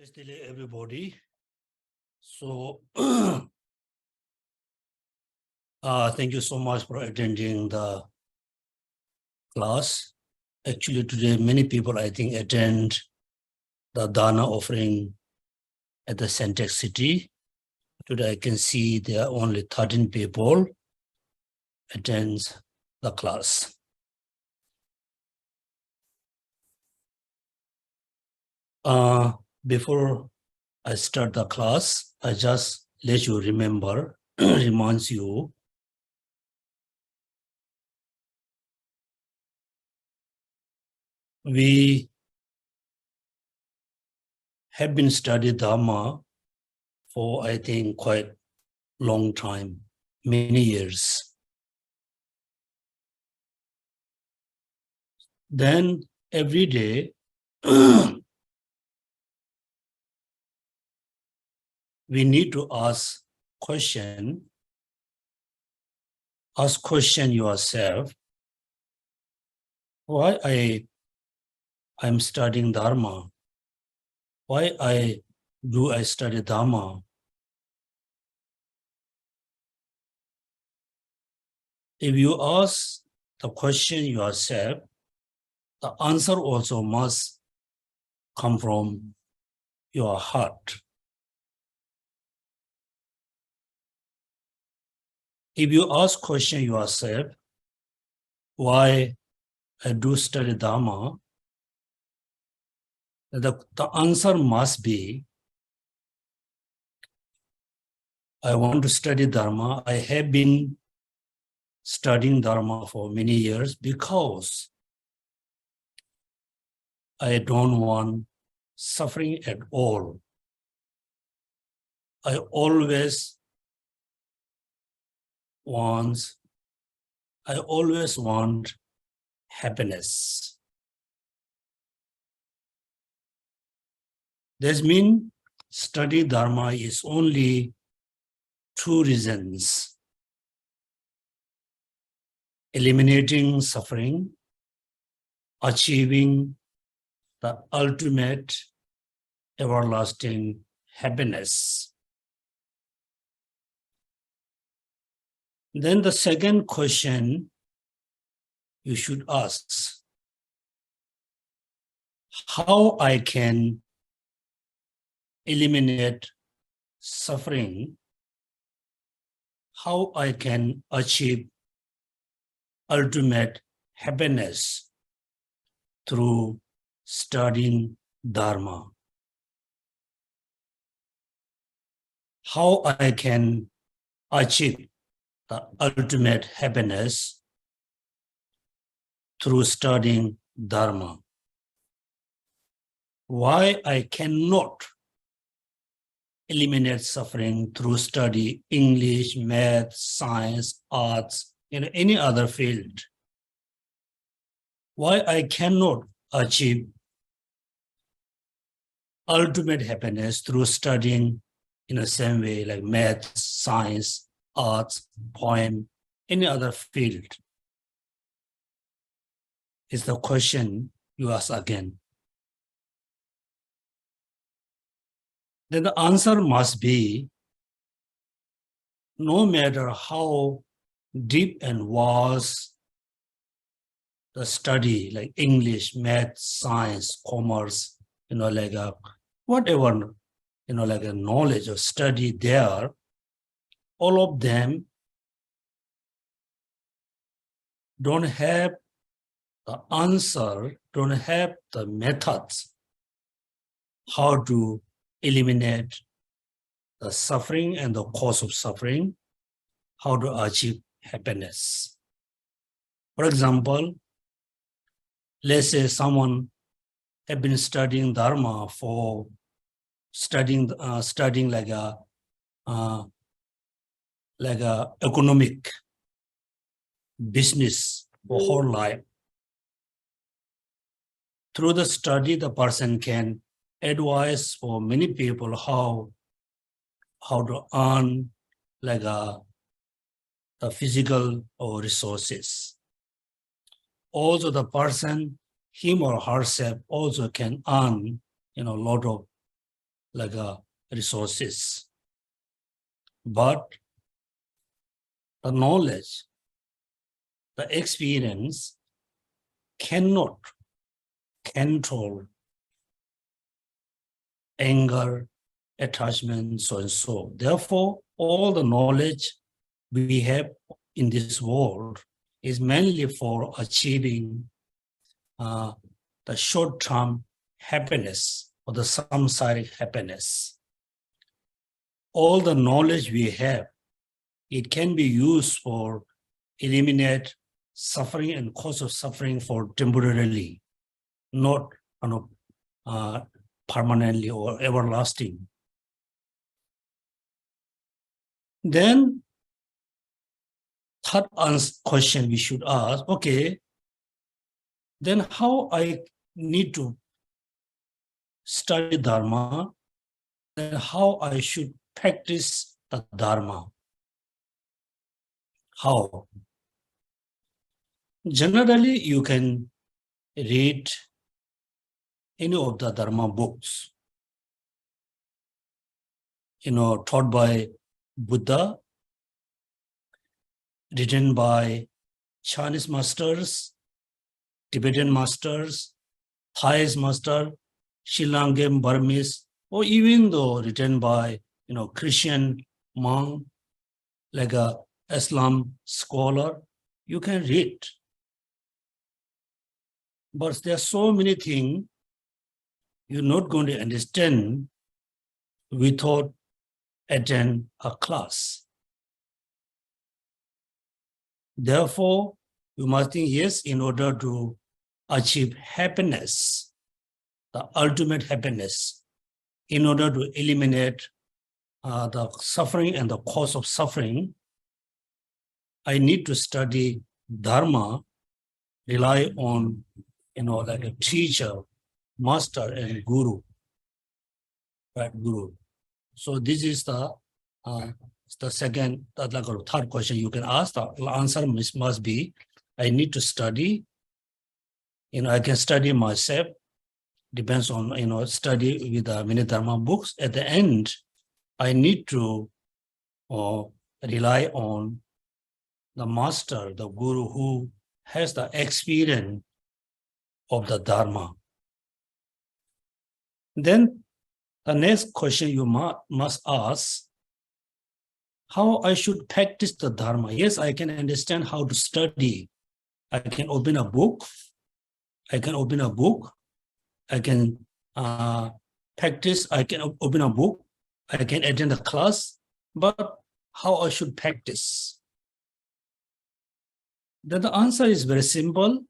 Blessed day, everybody. So, thank you so much for attending the class. Actually, today many people, I think, attend the Dana offering at the Centex City. Today, I can see there are only 13 people attend the class. Before I start the class, I just let you remember, reminds you, we have been studying Dharma for, I think, quite long time, many years. Then every day, we need to ask question yourself, why I'm studying Dharma? Why I study Dharma? If you ask the question yourself, the answer also must come from your heart. If you ask question yourself, why I do study Dharma, the answer must be, I want to study Dharma. I have been studying Dharma for many years because I don't want suffering at all. I always want happiness. That means study Dharma is only two reasons: eliminating suffering, achieving the ultimate everlasting happiness. Then the second question you should ask, how I can eliminate suffering, how I can achieve ultimate happiness through studying Dharma. How I can achieve the ultimate happiness through studying Dharma. Why I cannot eliminate suffering through study English, math, science, arts, any other field. Why I cannot achieve ultimate happiness through studying in the same way like math, science, arts, poem, any other field, is the question you ask again. Then the answer must be, no matter how deep and vast the study, like English, math, science, commerce, whatever, like a knowledge or study there, all of them don't have the answer, don't have the methods how to eliminate the suffering and the cause of suffering, how to achieve happiness. For example, let's say someone have been studying Dharma for studying like a economic business for whole life. Through the study, the person can advise for many people how to earn the physical or resources. Also, the person, him or herself, also can earn a lot of like resources. But the knowledge, the experience cannot control anger, attachment, so and so. Therefore, all the knowledge we have in this world is mainly for achieving the short-term happiness or the samsaric happiness. All the knowledge we have, it can be used for eliminate suffering and cause of suffering for temporarily, not permanently or everlasting. Then, third question we should ask, okay, then how I need to study Dharma, and how I should practice the Dharma. How? Generally, you can read any of the Dharma books, taught by Buddha, written by Chinese masters, Tibetan masters, Thai master, Sri Lankan Burmese, or even though written by Christian monk, like a Islam scholar, you can read. But there are so many things you're not going to understand without attend a class. Therefore, you must think, yes, in order to achieve happiness, the ultimate happiness, in order to eliminate the suffering and the cause of suffering, I need to study Dharma, rely on, like a teacher, master, and guru, right? Guru. So this is the second, like a third question you can ask. The answer must be, I need to study. I can study myself. Depends on study with many Dharma books. At the end, I need to rely on the master, the guru, who has the experience of the Dharma. Then the next question you must ask, how I should practice the Dharma. Yes, I can understand how to study. I can open a book. I can practice. I can open a book. I can attend a class. But how I should practice? Then the answer is very simple.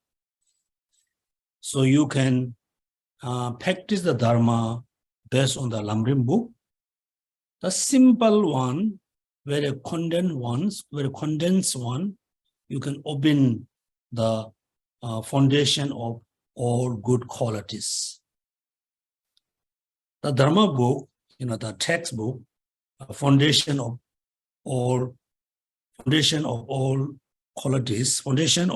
So you can practice the Dharma based on the Lamrim book. The simple one, very condensed one, you can open the foundation of all good qualities. The Dharma book, the textbook, foundation of all qualities, foundation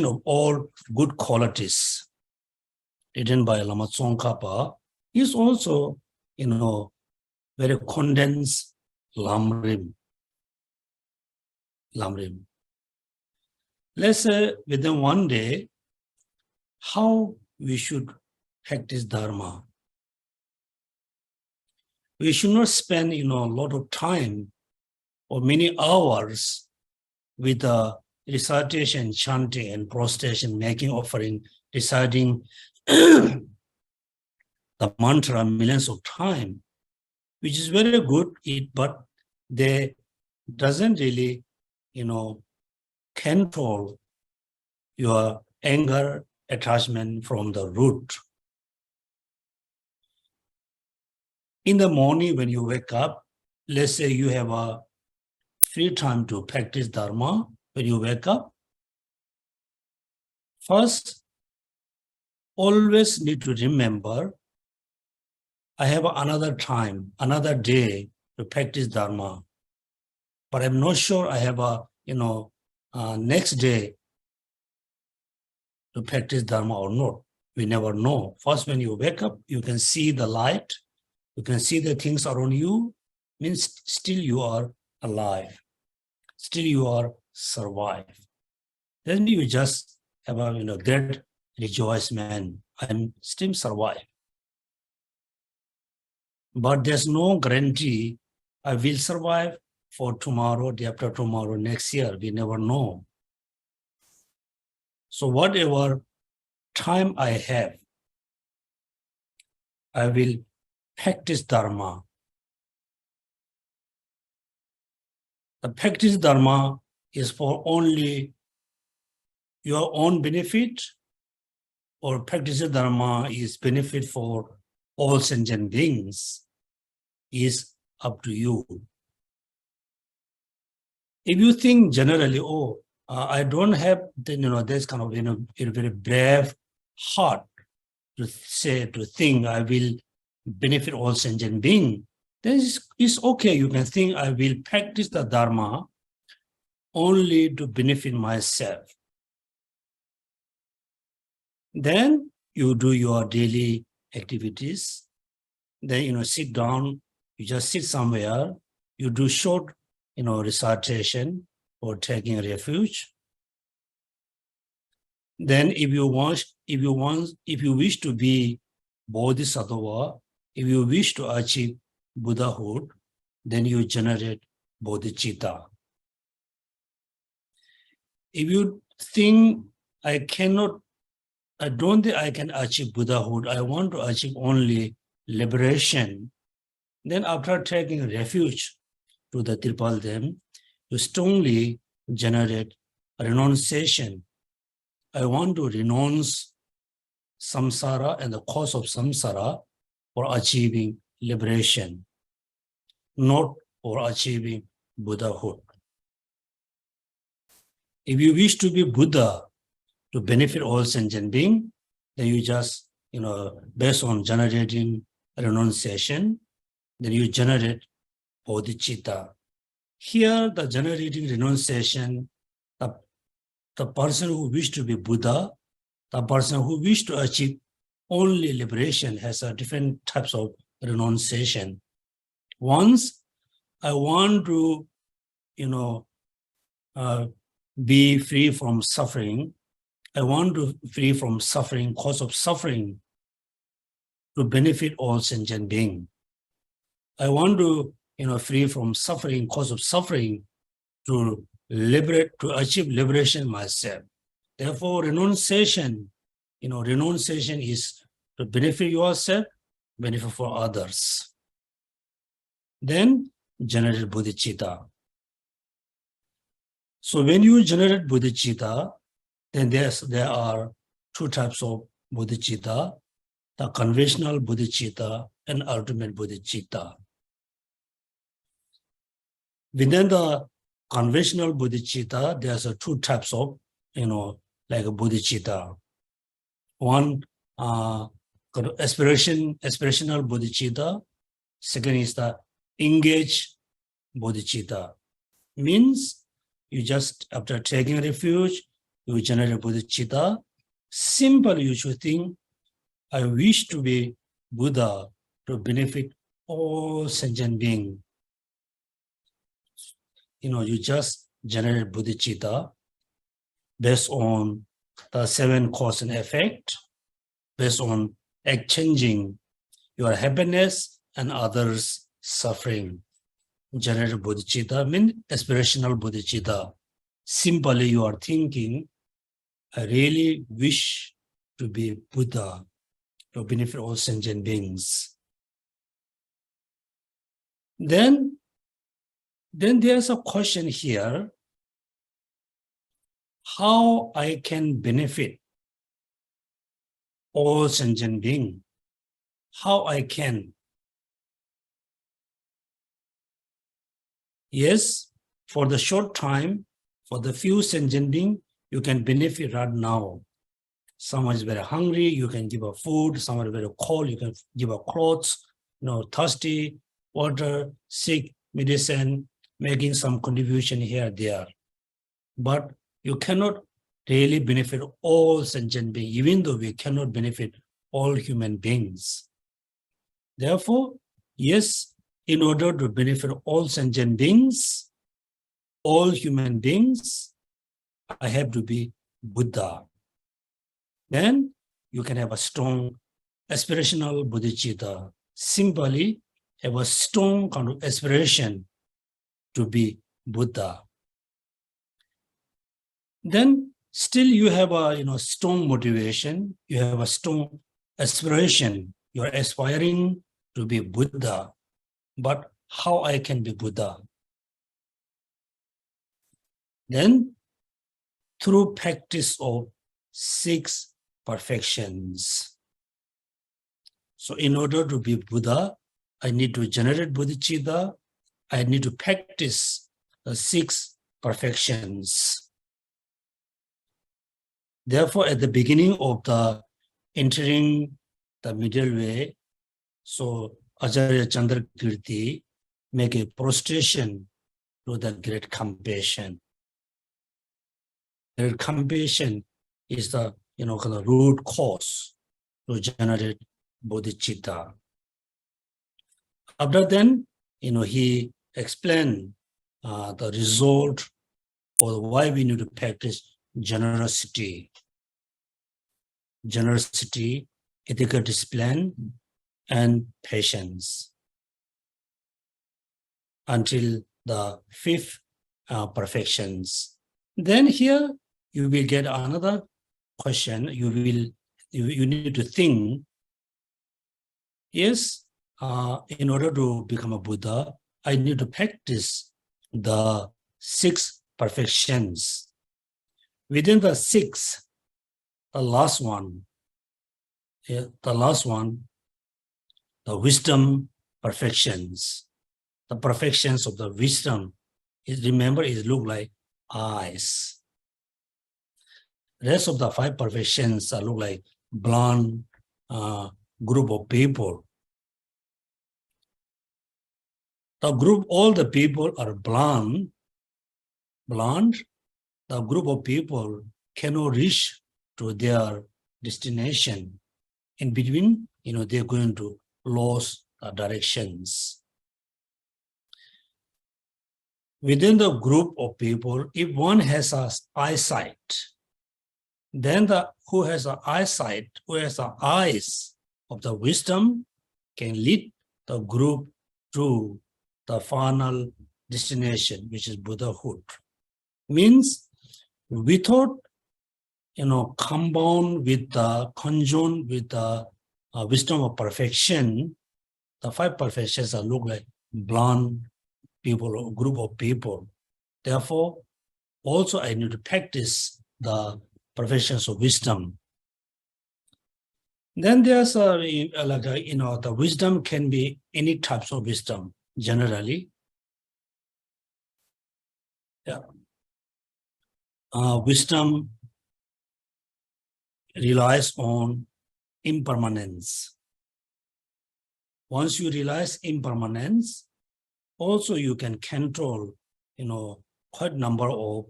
of all good qualities, written by Lama Tsongkhapa, is also, very condensed Lamrim. Let's say within one day, how we should practice Dharma. We should not spend, a lot of time or many hours with the recitation, chanting, and prostration, making offering, reciting the mantra millions of times, which is very good, but they doesn't really, control your anger, attachment from the root. In the morning when you wake up, let's say you have a free time to practice Dharma. When you wake up, first, always need to remember, I have another time, another day to practice Dharma, but I'm not sure I have a, next day to practice Dharma or not. We never know. First, when you wake up, you can see the light, you can see the things around you, means still you are alive, still you are survive. Then you just have a great rejoicement. I'm still survive. But there's no guarantee I will survive for tomorrow, day after tomorrow, next year. We never know. So whatever time I have, I will practice Dharma. The practice Dharma is for only your own benefit, or practice Dharma is benefit for all sentient beings, is up to you. If you think generally, I don't have this kind of a very brave heart to think I will benefit all sentient beings, then it's okay. You can think I will practice the Dharma only to benefit myself. Then you do your daily activities. Then sit down. You just sit somewhere. You do short recitation or taking refuge. Then if you wish to be Bodhisattva, if you wish to achieve Buddhahood, then you generate bodhicitta. If you think I don't think I can achieve Buddhahood, I want to achieve only liberation, then after taking refuge to the Tripaldam, you strongly generate renunciation. I want to renounce samsara and the cause of samsara for achieving liberation, not for achieving Buddhahood. If you wish to be Buddha to benefit all sentient beings, then you just, based on generating renunciation, then you generate bodhicitta. Here, the generating renunciation, the person who wishes to be Buddha, the person who wishes to achieve only liberation has a different types of renunciation. Once I want to, be free from suffering, I want to free from suffering, cause of suffering, to benefit all sentient beings. I want to, free from suffering, cause of suffering, to achieve liberation myself. Therefore, renunciation is to benefit yourself, benefit for others. Then generate bodhicitta. So when you generate bodhicitta, then there are two types of bodhicitta, the conventional bodhicitta and ultimate bodhicitta. Within the conventional bodhicitta, there's two types of, like a bodhicitta. One, aspirational bodhicitta. Second is the engaged bodhicitta. Means you just, after taking refuge, you generate bodhicitta. Simply you should think, I wish to be Buddha to benefit all sentient beings. You just generate bodhicitta based on the 7 cause and effect, based on exchanging your happiness and others' suffering. Generate bodhicitta means aspirational bodhicitta. Simply you are thinking, I really wish to be Buddha to benefit all sentient beings. Then there's a question here, how I can benefit all sentient beings? How I can? Yes, for the short time, for the few sentient beings, you can benefit right now. Someone is very hungry, you can give a food. Someone is very cold, you can give a clothes. Thirsty, water, sick, medicine, making some contribution here, there. But you cannot really benefit all sentient beings, even though we cannot benefit all human beings. Therefore, yes, in order to benefit all sentient beings, all human beings, I have to be Buddha. Then you can have a strong aspirational bodhicitta. Simply have a strong kind of aspiration to be Buddha. Then still you have a strong motivation, you have a strong aspiration, you're aspiring to be Buddha. But how I can be Buddha? Then through practice of 6 perfections. So in order to be Buddha, I need to generate bodhicitta, I need to practice the 6 perfections. Therefore, at the beginning of the entering the middle way, so Acharya Chandrakirti make a prostration to the great compassion. Great compassion is the kind of root cause to generate bodhicitta. After then, he explained the result for why we need to practice generosity, ethical discipline, and patience until the 5th perfections. Then here you will get another question. You need to think, yes, in order to become a Buddha, I need to practice the 6 perfections. Within the 6, the last one, the wisdom perfections. The perfections of the wisdom, remember, it look like eyes. Rest of the 5 perfections look like blonde group of people. All the people are blonde. The group of people cannot reach to their destination. In between, they're going to lose directions. Within the group of people, if one has an eyesight, then who has the eyes of the wisdom can lead the group to the final destination, which is Buddhahood. Means without conjoined with the wisdom of perfection, the 5 perfections look like blonde people or group of people. Therefore, also I need to practice the perfections of wisdom. Then there's the wisdom can be any types of wisdom generally. Wisdom relies on impermanence. Once you realize impermanence, also you can control, quite number of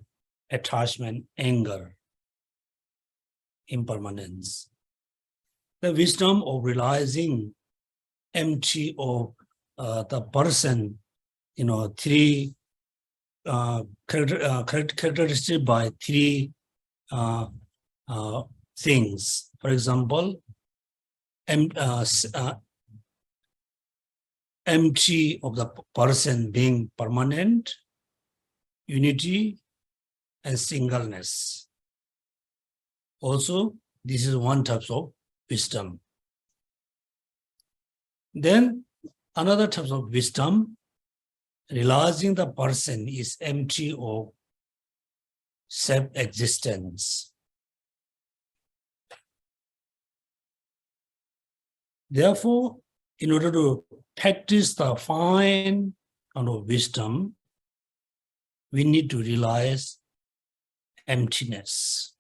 attachment, anger, impermanence. The wisdom of realizing empty of the person, 3 characteristic by 3 things. For example, empty of the person being permanent, unity, and singleness. Also, this is one type of wisdom. Then another type of wisdom, realizing the person is empty of self-existence. Therefore, in order to practice the fine kind of wisdom, we need to realize emptiness.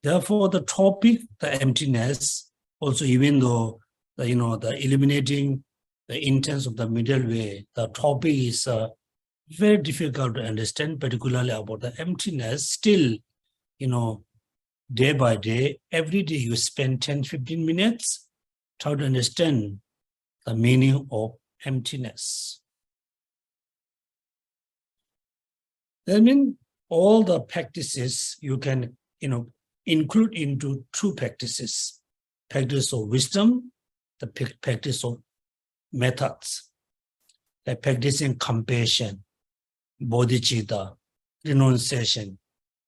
Therefore, the topic, the emptiness, also even though the illuminating the intents of the middle way, the topic is very difficult to understand, particularly about the emptiness. Still, day by day, every day you spend 10-15 minutes try to understand the meaning of emptiness. That means all the practices you can, include into two practices: practice of wisdom, the practice of methods, like practicing compassion, bodhicitta, renunciation,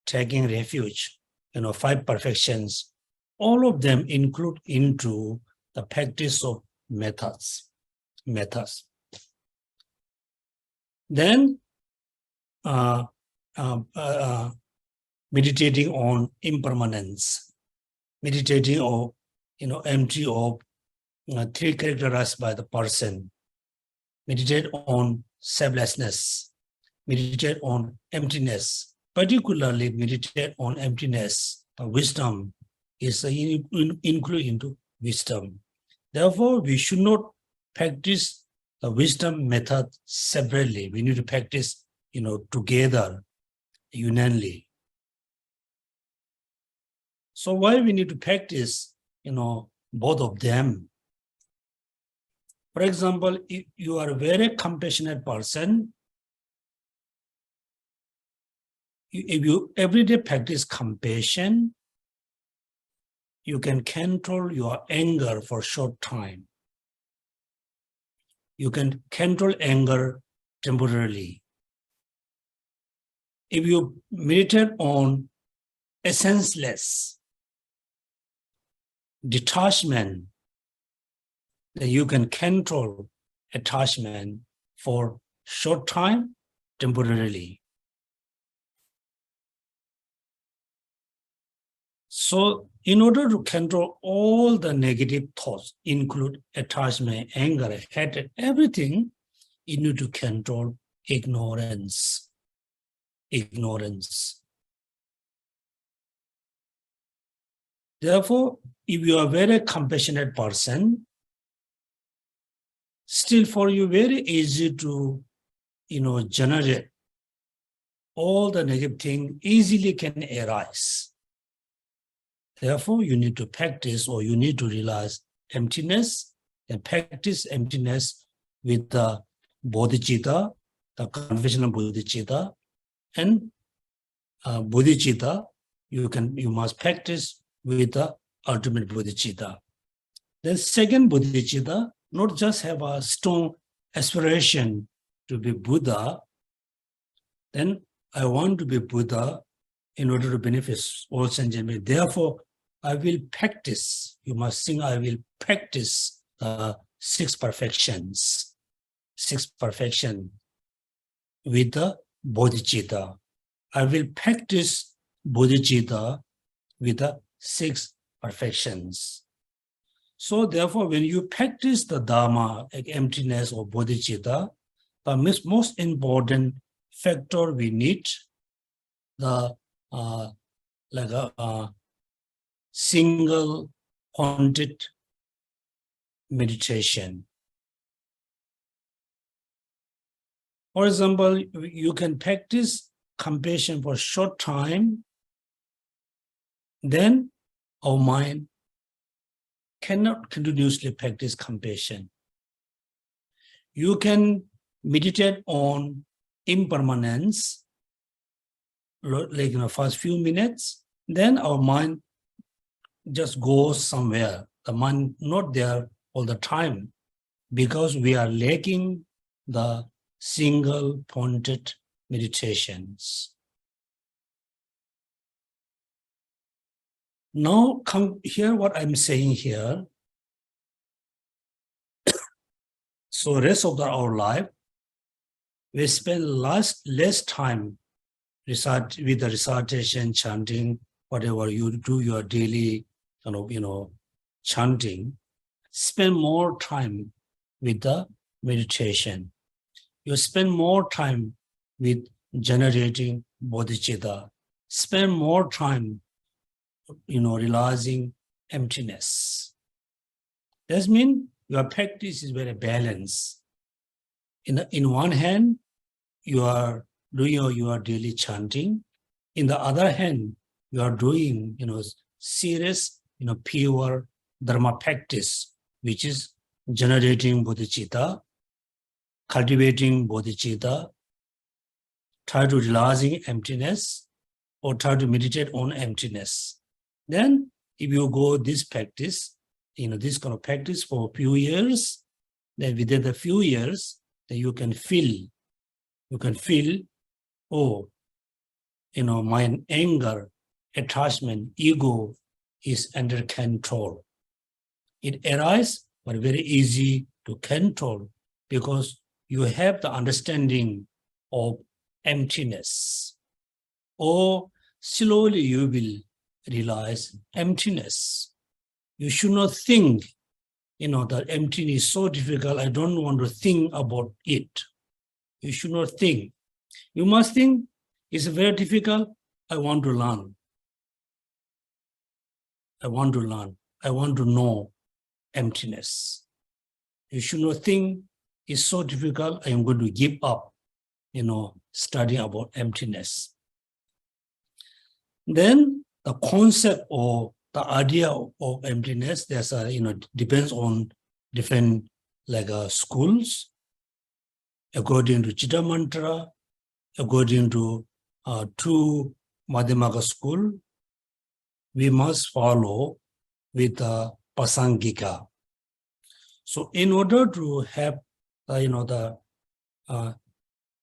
taking refuge, 5 perfections. All of them include into the practice of methods. Then meditating on impermanence, meditating on empty of 3 characterized by the person, meditate on selflessness, meditate on emptiness, particularly meditate on emptiness. Wisdom is included into wisdom. Therefore, we should not practice the wisdom method separately. We need to practice, together, unanimously. So why we need to practice, both of them? For example, if you are a very compassionate person, if you everyday practice compassion, you can control your anger for a short time. You can control anger temporarily. If you meditate on essenceless detachment, then you can control attachment for short time, temporarily. So in order to control all the negative thoughts, include attachment, anger, hatred, everything, you need to control ignorance. Therefore, if you are a very compassionate person, still for you very easy to, generate all the negative things easily can arise. Therefore, you need to practice, or you need to realize emptiness and practice emptiness with the bodhicitta, the conventional bodhicitta, and bodhicitta. You must practice with the ultimate bodhicitta. The second bodhicitta, not just have a strong aspiration to be Buddha, then I want to be Buddha in order to benefit all sentient beings. Therefore, I will practice. You must think, I will practice the 6 perfections. 6 perfections with the bodhicitta. I will practice bodhicitta with the 6 perfections. So therefore, when you practice the Dharma, like emptiness or bodhicitta, the most important factor we need, the single pointed meditation. For example, you can practice compassion for a short time, then our mind cannot continuously practice compassion. You can meditate on impermanence, like in the first few minutes, then our mind just goes somewhere. The mind not there all the time because we are lacking the single pointed meditations. Now come here what I'm saying here. So rest of our life, we spend less time with the recitation, chanting, whatever you do, your daily chanting. Spend more time with the meditation. You spend more time with generating bodhicitta. Spend more time, realizing emptiness. That means your practice is very balanced. In one hand, you are doing your daily chanting. In the other hand, you are doing, serious, pure dharma practice, which is generating bodhicitta, cultivating bodhicitta, try to realizing emptiness, or try to meditate on emptiness. Then, if you go this practice, this kind of practice for a few years, then within the few years, then you can feel, oh, my anger, attachment, ego is under control. It arises, but very easy to control because you have the understanding of emptiness. Or slowly you will realize emptiness. You should not think, that emptiness is so difficult, I don't want to think about it. You should not think. You must think, it's very difficult, I want to learn. I want to learn. I want to know emptiness. You should not think, it's so difficult, I am going to give up, studying about emptiness. Then the concept or the idea of emptiness, there's depends on different schools. According to Chitta Mantra, according to true Madhyamaka school, we must follow with the Pasangika. So in order to have the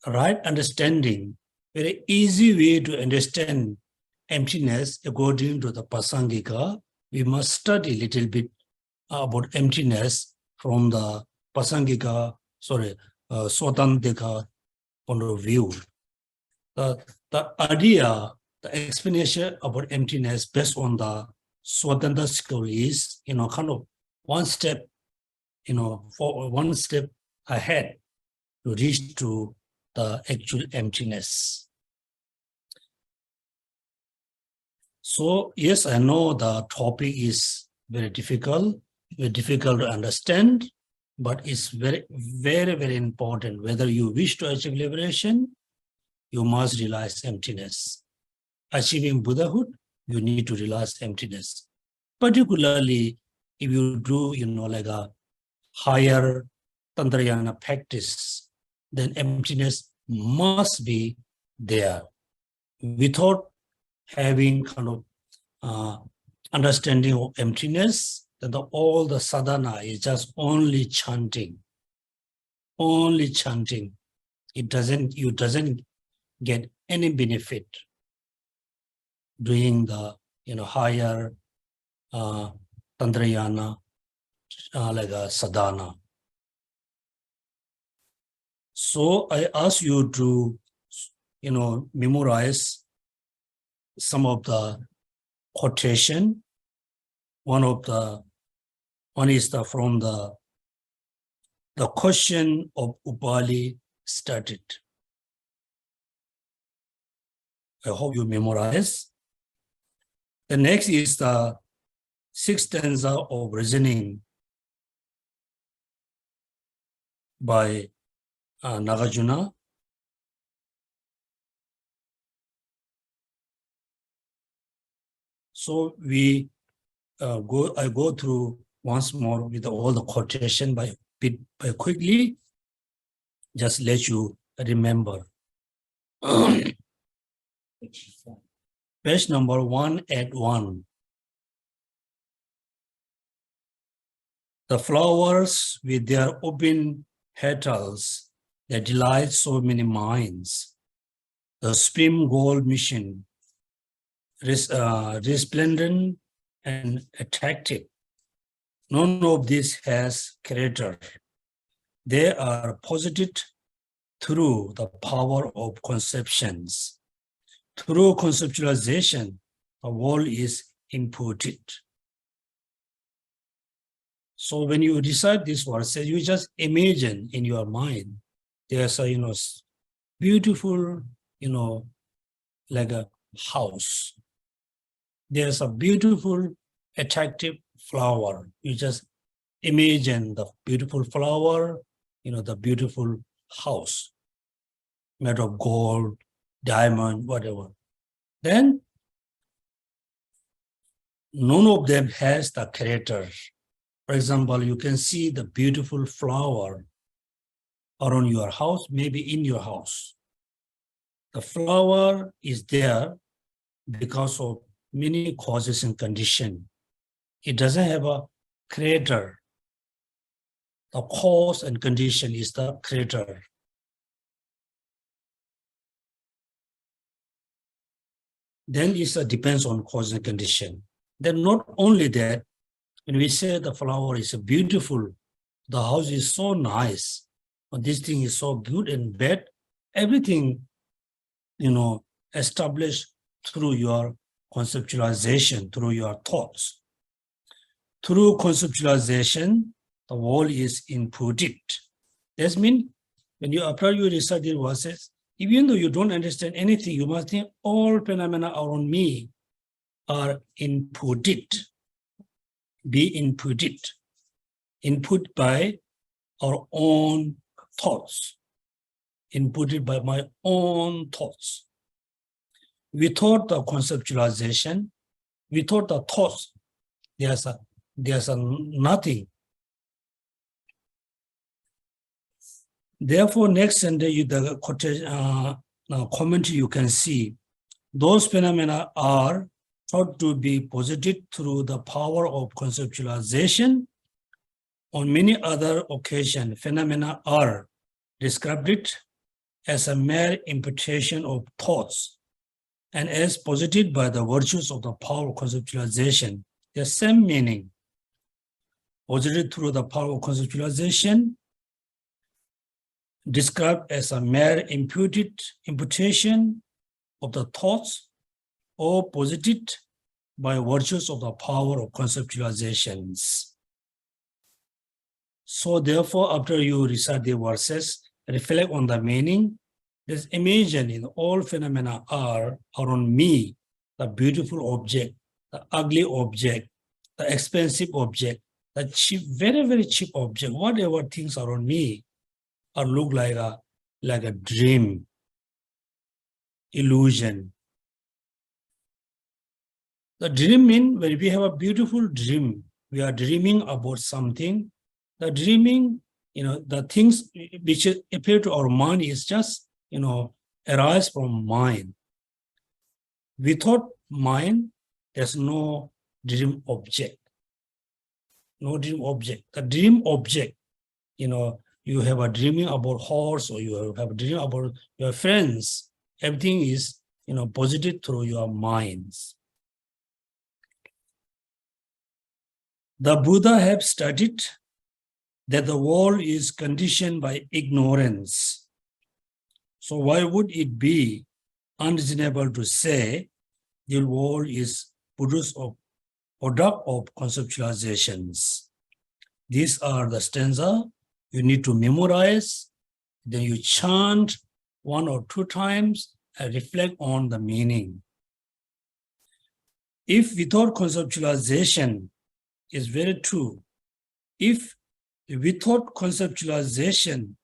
right understanding, very easy way to understand emptiness according to the Pasangika, we must study a little bit about emptiness from the Pasangika, Swatantika point of view. The idea, the explanation about emptiness based on the Swatantra school is, kind of one step, for one step ahead to reach to the actual emptiness. So yes, I know the topic is very difficult to understand, but it's very, very, very important. Whether you wish to achieve liberation, you must realize emptiness. Achieving Buddhahood, you need to realize emptiness. Particularly if you do, a higher Tantrayana practice, then emptiness must be there. Without having kind of understanding of emptiness, then all the sadhana is just only chanting. Only chanting. You doesn't get any benefit doing the higher Tantrayana like a sadhana. So I ask you to memorize some of the quotation. One is from the question of Upali started. I hope you memorize. The next is the sixth stanza of reasoning by Nagarjuna. So I go through once more with all the quotation by quickly, just let you remember. Page number 181. The flowers with their open petals that delight so many minds. The spring gold mission, resplendent and attractive. None of this has character. They are posited through the power of conceptions. Through conceptualization, the world is inputted. So when you recite this verse, you just imagine in your mind, there's a beautiful, like a house. There's a beautiful, attractive flower. You just imagine the beautiful flower, the beautiful house. made of gold, diamond, whatever. Then none of them has the character. For example, you can see the beautiful flower around your house, maybe in your house. The flower is there because of many causes and conditions. It doesn't have a creator. The cause and condition is the creator. Then it depends on cause and condition. Then not only that, when we say the flower is beautiful, the house is so nice, or this thing is so good and bad, everything, established through your conceptualization, through your thoughts. Through conceptualization, the world is inputted. That means when you apply your research verses, even though you don't understand anything, you must think all phenomena around me are inputted, input by our own thoughts, inputted by my own thoughts. Without the conceptualization, without the thoughts, there's a nothing. Therefore, next sentence, the commentary you can see, those phenomena are thought to be posited through the power of conceptualization. On many other occasions, phenomena are described as a mere imputation of thoughts and as posited by the virtues of the power of conceptualization. The same meaning, posited through the power of conceptualization, described as a mere imputation of the thoughts or posited by virtues of the power of conceptualizations. So therefore, after you recite the verses, reflect on the meaning. Just imagine in all phenomena are around me, the beautiful object, the ugly object, the expensive object, the cheap, very, very cheap object, whatever things around me are look like a dream, illusion. The dream means when we have a beautiful dream, we are dreaming about something. The dreaming, the things which appear to our mind is just, arise from mind. Without mind, there's no dream object. No dream object. The dream object, you have a dreaming about horse, or you have a dream about your friends. Everything is, posited through your minds. The Buddha have studied that the world is conditioned by ignorance. So why would it be unreasonable to say the world is product of conceptualizations? These are the stanza you need to memorize, then you chant 1 or 2 times and reflect on the meaning. If without conceptualization is very true, if without conceptualization,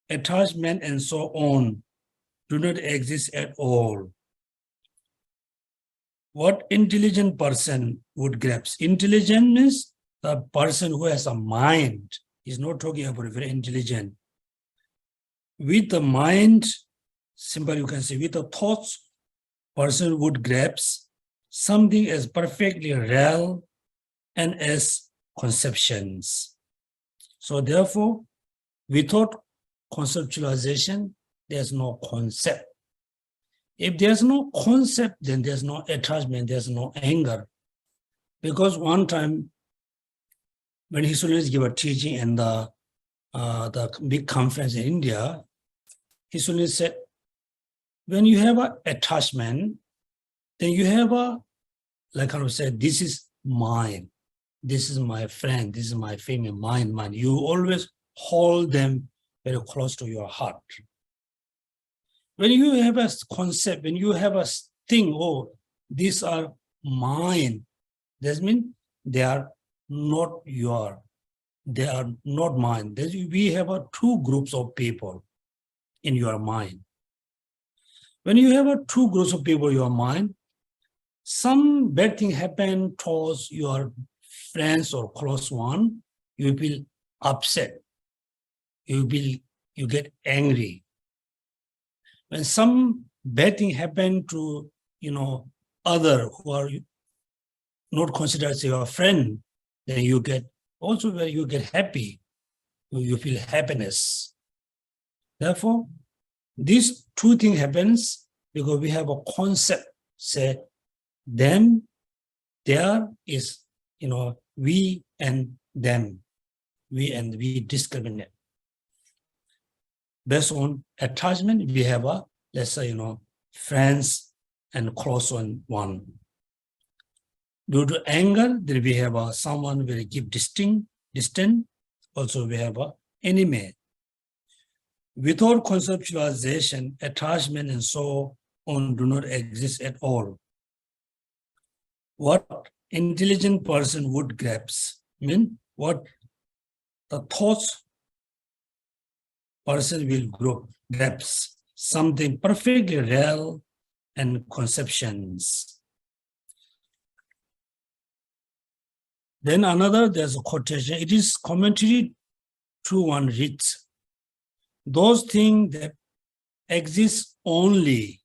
attachment and so on do not exist at all, what intelligent person would grasp? Intelligent means the person who has a mind. He's not talking about very intelligent. With the mind, simple you can say, with the thoughts, person would grasp something as perfectly real and as conceptions. So therefore, without conceptualization, there's no concept. If there's no concept, then there's no attachment, there's no anger. Because one time, when His Holiness gave a teaching in the big conference in India, His Holiness said, when you have an attachment, then you have this is mine, this is my friend, this is my family, mine. You always hold them very close to your heart. When you have a concept, when you have a thing, these are mine, that means they are not your, they are not mine. We have 2 groups of people in your mind. When you have two groups of people in your mind, some bad thing happen towards your friends or close one, you will upset. You get angry. When some bad thing happen to other who are not considered as your friend, then you get happy. You feel happiness. Therefore, these two things happens because we have a concept, say, them, there is, we and them. We discriminate. Based on attachment, we have let's say, friends and close one. Due to anger, then we have someone will keep distant. Also, we have enemy. Without conceptualization, attachment and so on do not exist at all. What intelligent person would grasp, what the thoughts person will grasp, something perfectly real and conceptions. Then there's a quotation. It is commentary to one reads. Those things that exist only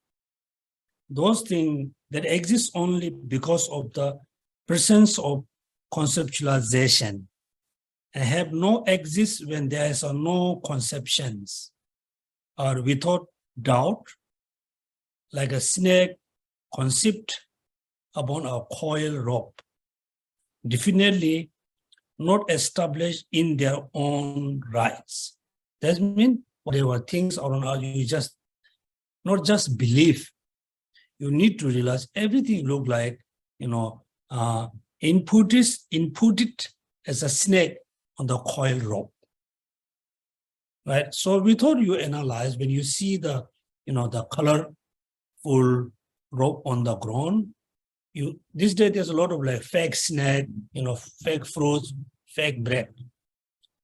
because of the presence of conceptualization and have no exist when there is no conceptions, or without doubt, like a snake conceived upon a coil rope, definitely not established in their own rights. That means whatever things around us, you just not just believe. You need to realize everything look like, input it as a snake on the coil rope. Right? So without you analyze, when you see the colorful rope on the ground, these days there's a lot of like fake snake, fake fruits, fake bread.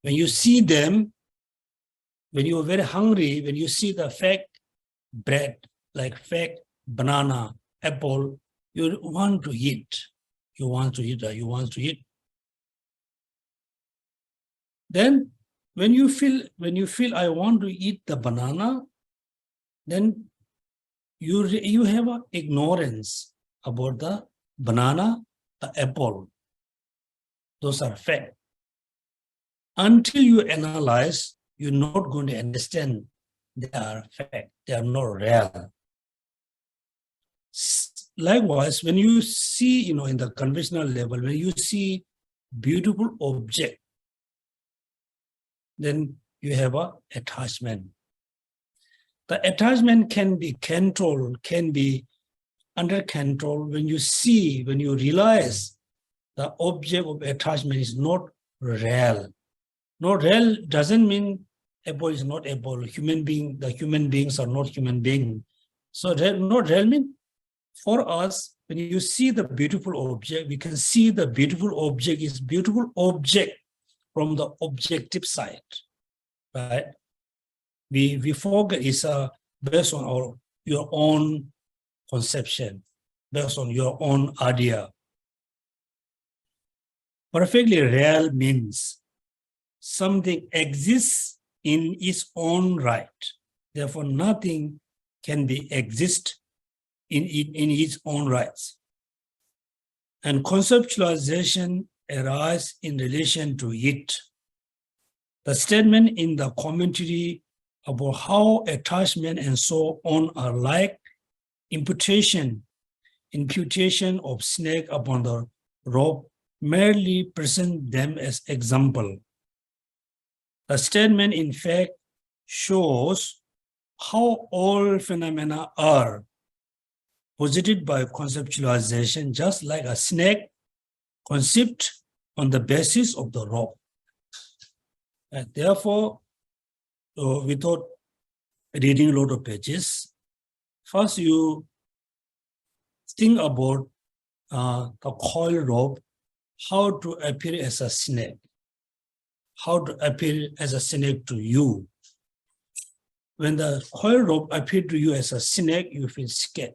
When you see them, when you're very hungry, when you see the fake bread, like fake banana, apple, you want to eat. You want to eat. Then when you feel I want to eat the banana, then you have an ignorance about the banana, the apple. Those are fact. Until you analyze, you're not going to understand they are fact. They are not real. Likewise, when you see, in the conventional level, when you see beautiful object, then you have an attachment. The attachment can be controlled, can be under control when you realize the object of attachment is not real. Not real doesn't mean apple is not apple. The human beings are not human beings. So not real means for us, when you see the beautiful object, we can see the beautiful object is beautiful object from the objective side, right? We forget it's based on your own conception, based on your own idea. Perfectly real means something exists in its own right. Therefore, nothing can be exist in its own rights. And conceptualization arises in relation to it. The statement in the commentary about how attachment and so on are like imputation of snake upon the rope merely present them as example. The statement, in fact, shows how all phenomena are posited by conceptualization, just like a snake conceived on the basis of the rope. And therefore, without reading a lot of pages, first you think about the coil rope, how to appear as a snake, how to appear as a snake to you. when the coil rope appears to you as a snake, you feel scared.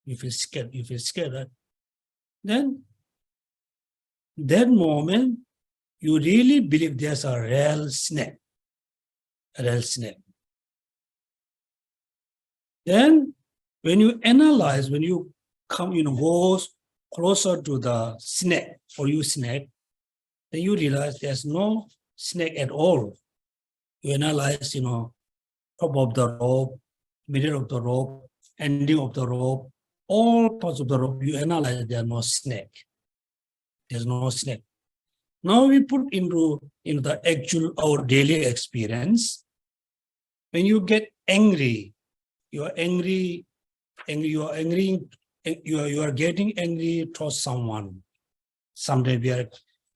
You feel scared, right? Then, that moment, you really believe there's a real snake. Then, when you analyze, when you come, go closer to the snake, or you snake, then you realize there's no snake at all. You analyze, top of the rope, middle of the rope, ending of the rope, all parts of the rope, you analyze, there's no snake. There's no snake. Now we put into the actual, our daily experience. When you get angry, you are angry, you are getting angry towards someone. Sometimes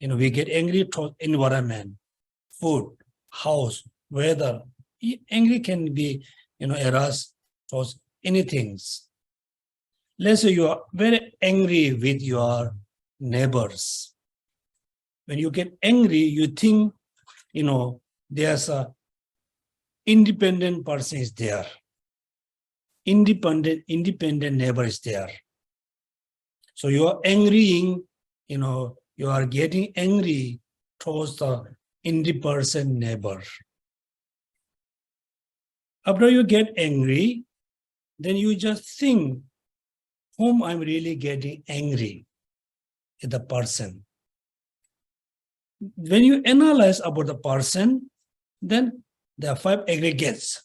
we get angry towards environment, food, house, weather. Angry can be, aroused towards anything. Let's say you are very angry with your neighbors. When you get angry, you think, there's a independent person is there. Independent neighbor is there. So you are angrying, you are getting angry towards the independent neighbor. After you get angry, then you just think, whom I'm really getting angry at the person. When you analyze about the person, then there are 5 aggregates.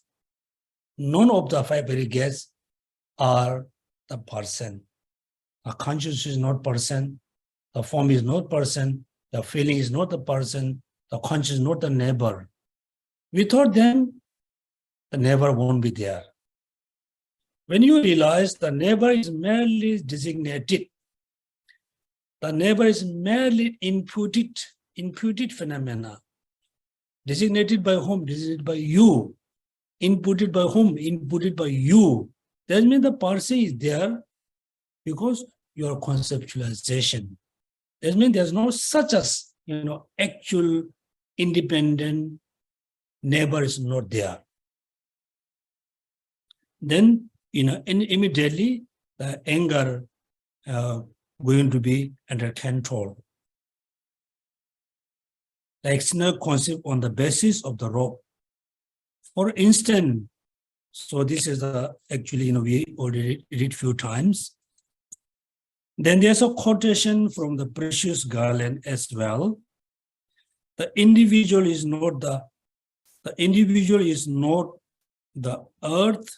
None of the 5 aggregates are the person. The consciousness is not person. The form is not person. The feeling is not the person. The consciousness is not the neighbor. Without them, the neighbor won't be there. When you realize the neighbor is merely designated, the neighbor is merely imputed phenomena. Designated by whom? Designated by you. Inputted by whom? Inputted by you. That means the person is there because your conceptualization. That means there's no such as, actual independent neighbor is not there. Then, immediately the anger going to be under control. The external concept on the basis of the rope. For instance, so this is actually, we already read few times. Then there's a quotation from the Precious Garland as well. The individual is not the earth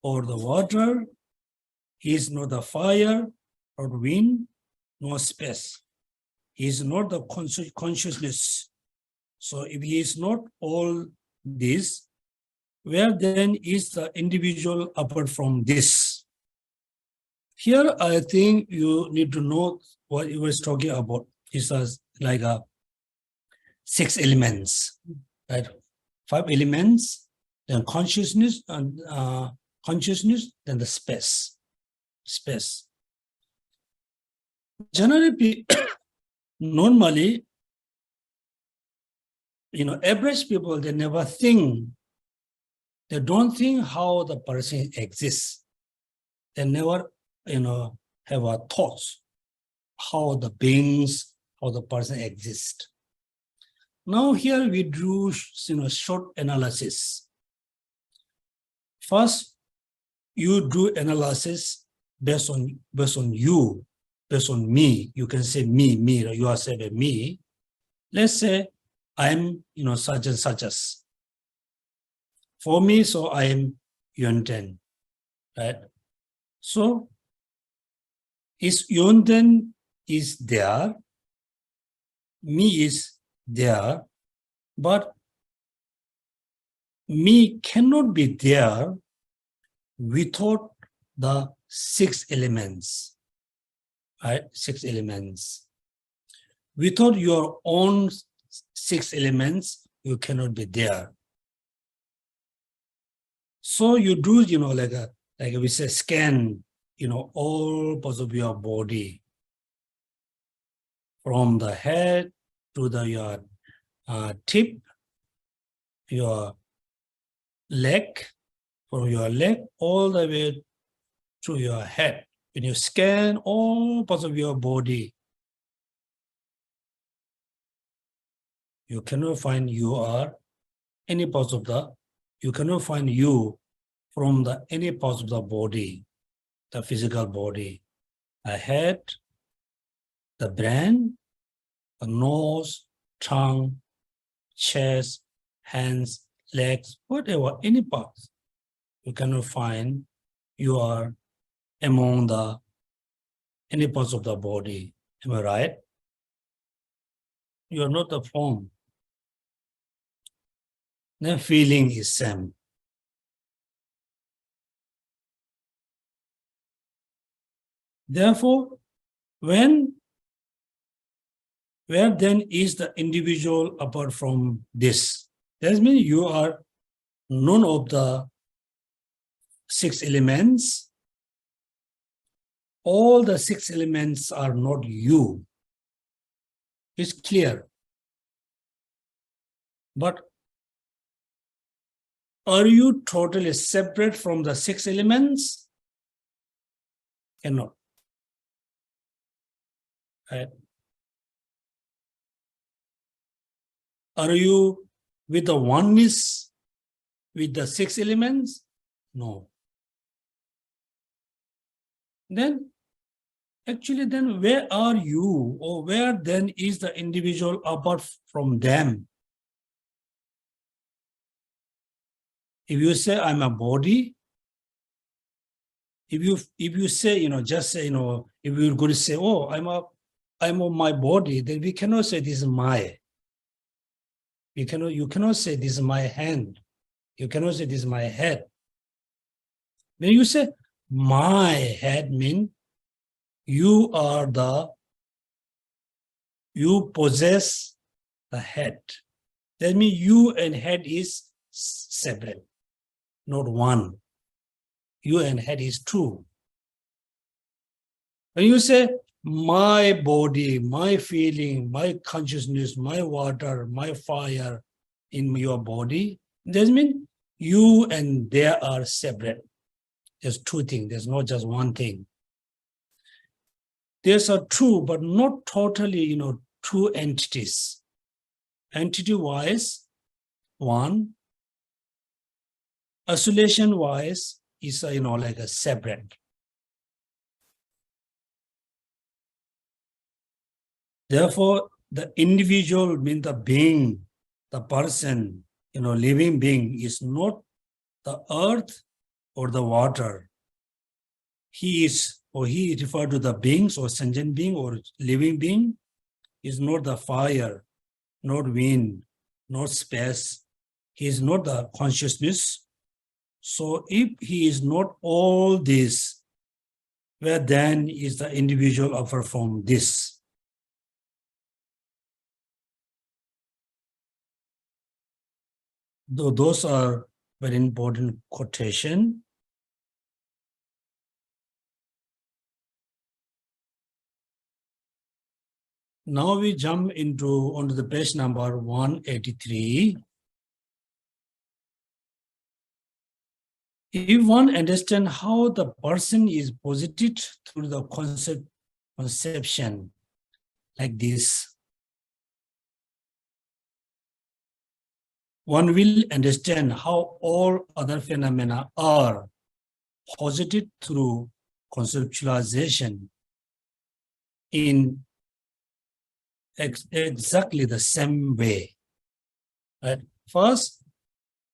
or the water. He is not the fire or wind, nor space. He is not the consciousness. So if he is not all this, where then is the individual apart from this? Here, I think you need to know what he was talking about. He says like 6 elements, right? 5 elements, then consciousness, and then the space. Generally, normally, average people, they never think. They don't think how the person exists. They never, have a thoughts how the beings, how the person exists. Now here we do, short analysis. First, you do analysis based on you, based on me. You can say me. You are saying me. Let's say I'm, such and such as. For me, so I am Yonten, right? So, Yonten is there, me is there, but me cannot be there without the 6 elements, right? 6 elements. Without your own 6 elements, you cannot be there. So you do, like we say, scan, all parts of your body, from the head to your tip, your leg, from your leg all the way to your head. When you scan all parts of your body, you cannot find any parts of you cannot find you from any parts of the body, the physical body, the head, the brain, the nose, tongue, chest, hands, legs, whatever, any parts. You cannot find you are among any parts of the body. Am I right? You are not the form. The feeling is same. Therefore, where then is the individual apart from this? That means you are none of the 6 elements. All the 6 elements are not you. It's clear. But are you totally separate from the 6 elements? Cannot. Right? Are you with the oneness with the 6 elements? No. Then, actually, then where are you, or where then is the individual apart from them? If you say I'm a body, if you say, just say, if you're going to say, oh, I'm on my body, then we cannot say this is my. You cannot say this is my hand. You cannot say this is my head. When you say my head, mean you possess the head. That means you and head is separate, not one. You and head is two. When you say my body, my feeling, my consciousness, my water, my fire in your body, that means you and they are separate. There's 2 things. There's not just one thing. There's a 2, but not totally, 2 entities. Entity-wise, 1. Isolation-wise is, like a separate. Therefore, the individual means the being, the person, living being is not the earth or the water. He referred to the beings or sentient being or living being is not the fire, not wind, not space. He is not the consciousness. So if he is not all this, where then is the individual apart from this? Though those are very important quotation. Now we jump onto the page number 183. If one understands how the person is posited through the conception like this, one will understand how all other phenomena are posited through conceptualization in exactly the same way. Right? First,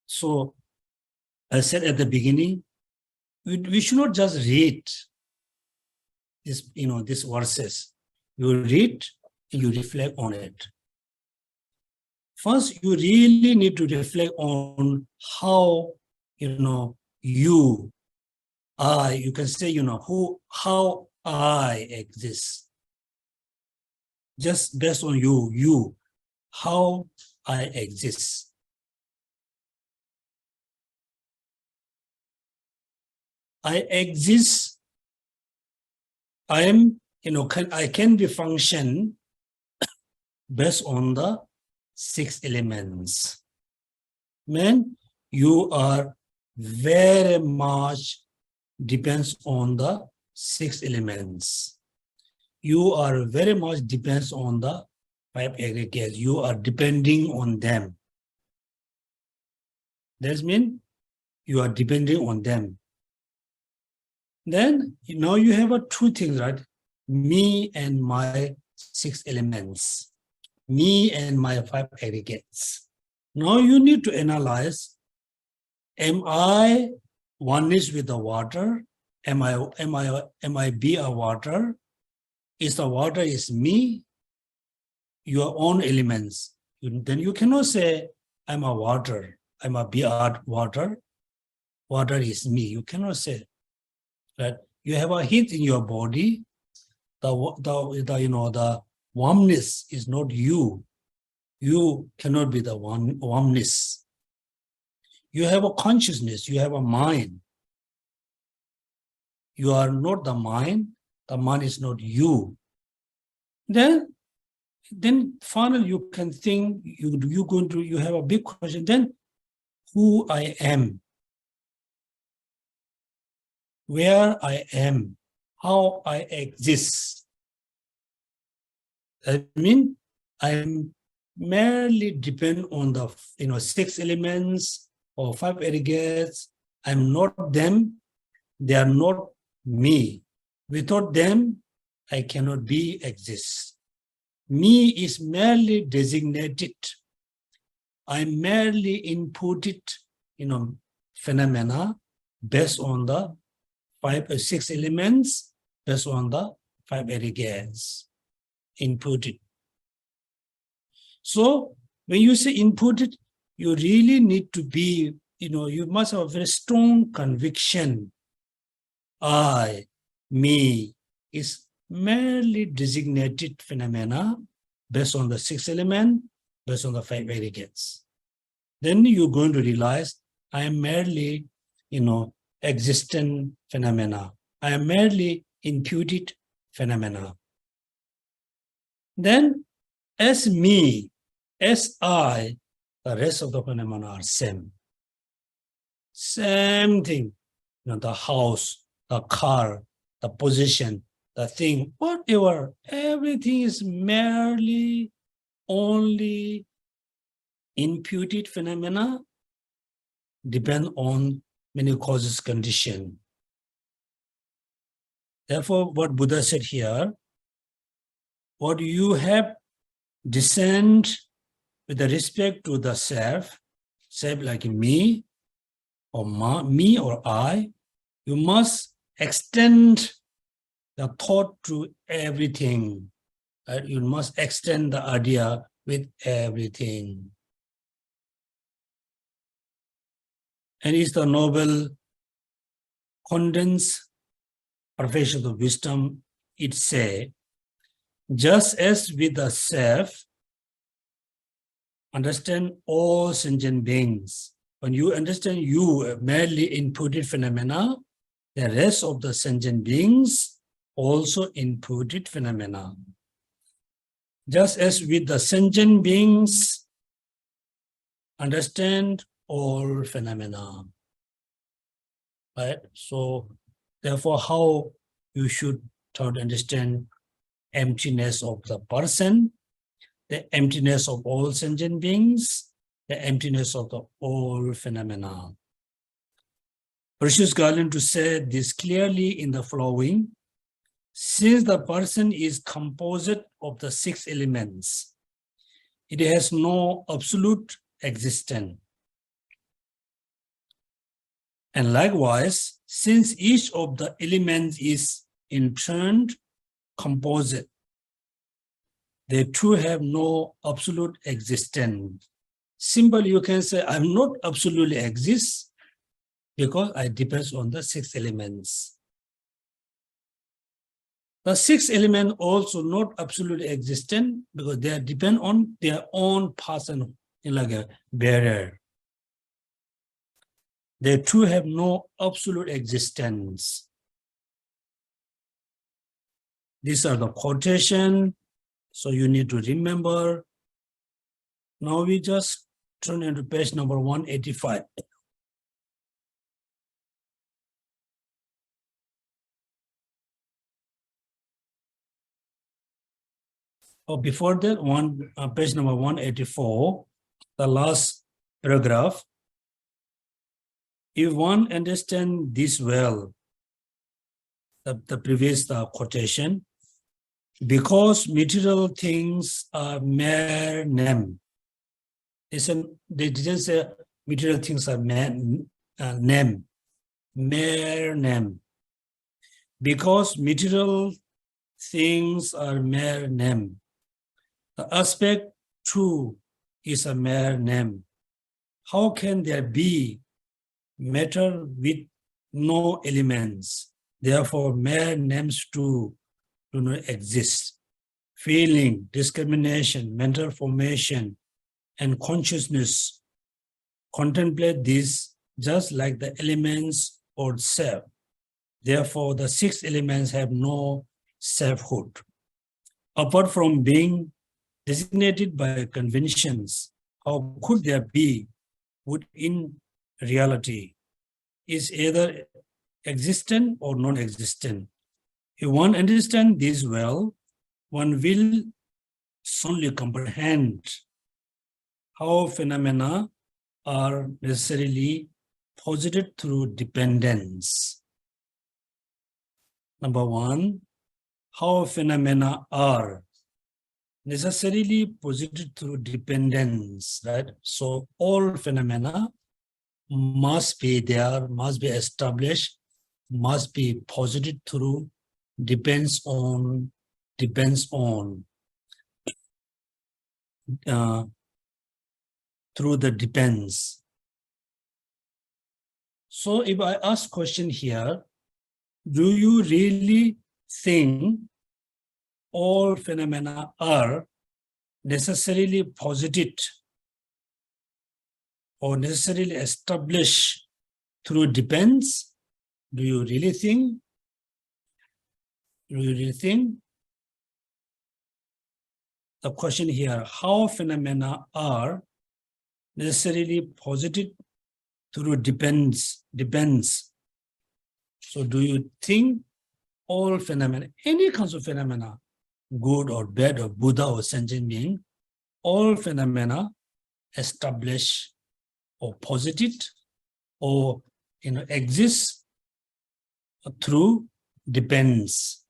so I said at the beginning, we should not just read this, these verses. You read and you reflect on it. First, you really need to reflect on how, you can say, how I exist. Just based on you, how I exist. I exist, I can be function based on the 6 elements. Man, you are very much depends on the 6 elements. You are very much depends on the 5 aggregates. You are depending on them. That means you are depending on them. Then now you have 2 things, right? Me and my 6 elements. Me and my 5 aggregates. Now you need to analyze, am I oneness with the water? Am I be a water? Is the water is me? Your own elements. Then you cannot say, I'm a water. I'm a be water. Water is me. You cannot say that. You have a heat in your body. The warmness is not you. You cannot be the warmness. You have a consciousness. You have a mind. You are not the mind. The mind is not you. Then finally you can think, you have a big question, then who I am, where I am, how I exist. I mean, I'm merely depend on the 6 elements or 5 aggregates. I'm not them. They are not me. Without them, I cannot exist. Me is merely designated. I merely inputted, phenomena based on the 5 or 6 elements, based on the 5 aggregates, inputted. So when you say inputted, you really need to be, you must have a very strong conviction. I, me, is merely designated phenomena based on the 6 elements, based on the 5 aggregates. Then you're going to realize I am merely, existent phenomena. I am merely imputed phenomena. Then as me, as I, the rest of the phenomena are same. Same thing. The house, the car, the position, the thing, whatever, everything is merely only imputed phenomena, depend on many causes condition. Therefore, what Buddha said here, what you have discerned with respect to the self like me or me or I, you must extend the thought to everything. Right? You must extend the idea with everything. And it's the noble condensed perfection of wisdom. It say, just as with the self, understand all sentient beings. When you understand you merely inputted phenomena, the rest of the sentient beings also inputted phenomena. Just as with the sentient beings, understand all phenomena. Right? So, therefore, how you should try to understand emptiness of the person, the emptiness of all sentient beings, the emptiness of the all phenomena. Precious Garland to say this clearly in the following: since the person is composite of the 6 elements, it has no absolute existence. And likewise, since each of the elements is in turn composite, they too have no absolute existence. Simply, you can say, I'm not absolutely exist because I depend on the 6 elements. The 6 elements also not absolutely existent because they depend on their own person in like a barrier. They too have no absolute existence. These are the quotation, so you need to remember. Now we just turn into page number 185. Or before that, page number 184, the last paragraph. If one understands this well, the previous quotation, because material things are mere name. They didn't say material things are name, mere name. Because material things are mere name. The aspect too is a mere name. How can there be matter with no elements? Therefore, mere names too do not exist. Feeling, discrimination, mental formation, and consciousness contemplate this just like the elements or self. Therefore, the 6 elements have no selfhood. Apart from being designated by conventions, how could there be within reality? Is either existent or non-existent. If one understands this well, one will solely comprehend how phenomena are necessarily posited through dependence. Number 1, how phenomena are necessarily posited through dependence, right? So all phenomena must be there, must be established, must be posited through depends on through the depends. So if I ask question here, do you really think all phenomena are necessarily posited or necessarily established through depends? Do you really think? Do you really think? The question here, how phenomena are necessarily posited through depends. So do you think all phenomena, any kinds of phenomena, good or bad or Buddha or sentient being, all phenomena established or posited or exist through depends?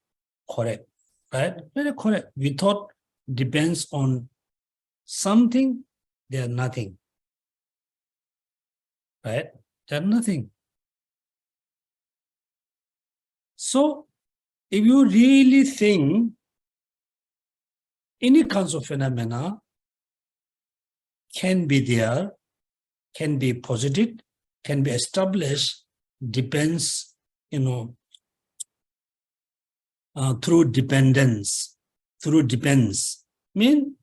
Correct, right? Very correct. We thought depends on something, they are nothing, right? They are nothing. So if you really think any kinds of phenomena can be there, can be posited, can be established, depends, through dependence, mean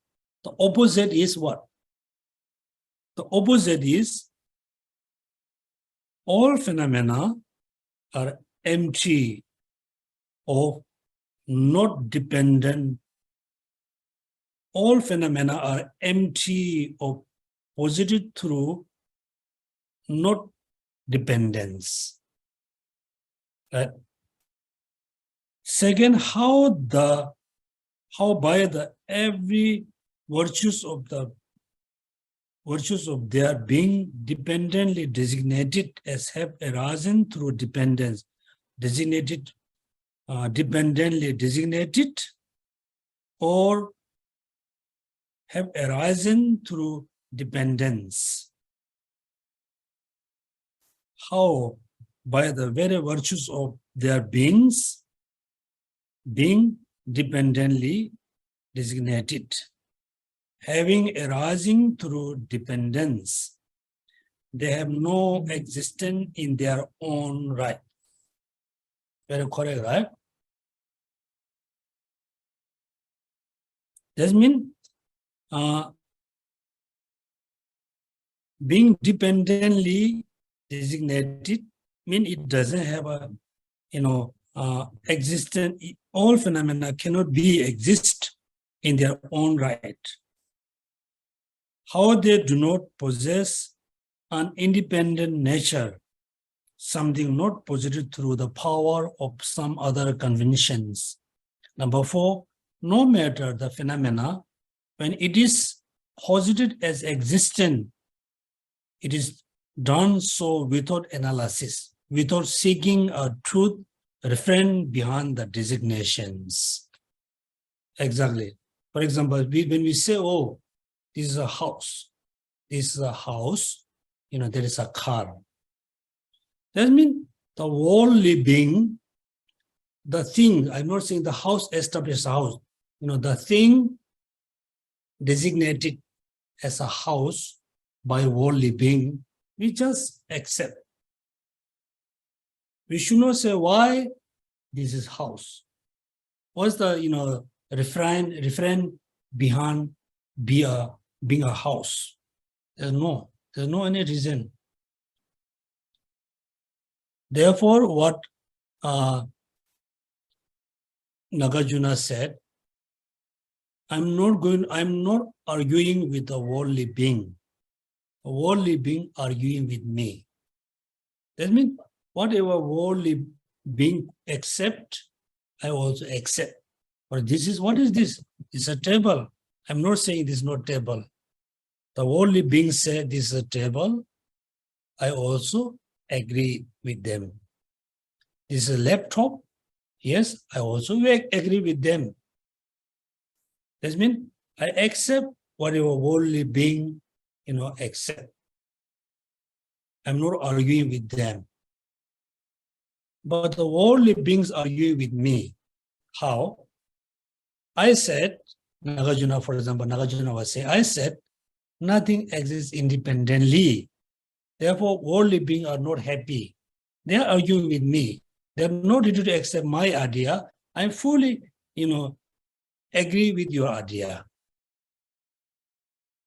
the opposite is what? The opposite is all phenomena are empty or not dependent. All phenomena are empty or posited through not dependence. Right? Second, how by the every virtues of their being dependently designated as have arisen through dependence, dependently designated, or have arisen through dependence. How by the very virtues of their being dependently designated, having arising through dependence, they have no existence in their own right. Very correct, right? That means being dependently designated means it doesn't have a existence. All phenomena cannot exist in their own right. How they do not possess an independent nature, something not posited through the power of some other conventions. Number 4, no matter the phenomena, when it is posited as existent, it is done so without analysis, without seeking a truth referent behind the designations. Exactly. For example, when we say, oh, this is a house, there is a car. That means the worldly being, the thing, I'm not saying the house established a house, the thing designated as a house by worldly being, we just accept. We should not say why this is house. What's the refrain behind being a house? There's no any reason. Therefore, what Nagarjuna said, I'm not arguing with the worldly being. A worldly being arguing with me. That means whatever worldly being accept, I also accept. But what is this? It's a table. I'm not saying this is not table. The worldly being said this is a table. I also agree with them. This is a laptop. Yes, I also agree with them. That means I accept whatever worldly being, accept. I'm not arguing with them. But the worldly beings argue with me. How? I said, Nagarjuna, for example, Nagarjuna was saying, I said, nothing exists independently. Therefore, worldly beings are not happy. They are arguing with me. They are not ready to accept my idea. I fully, agree with your idea.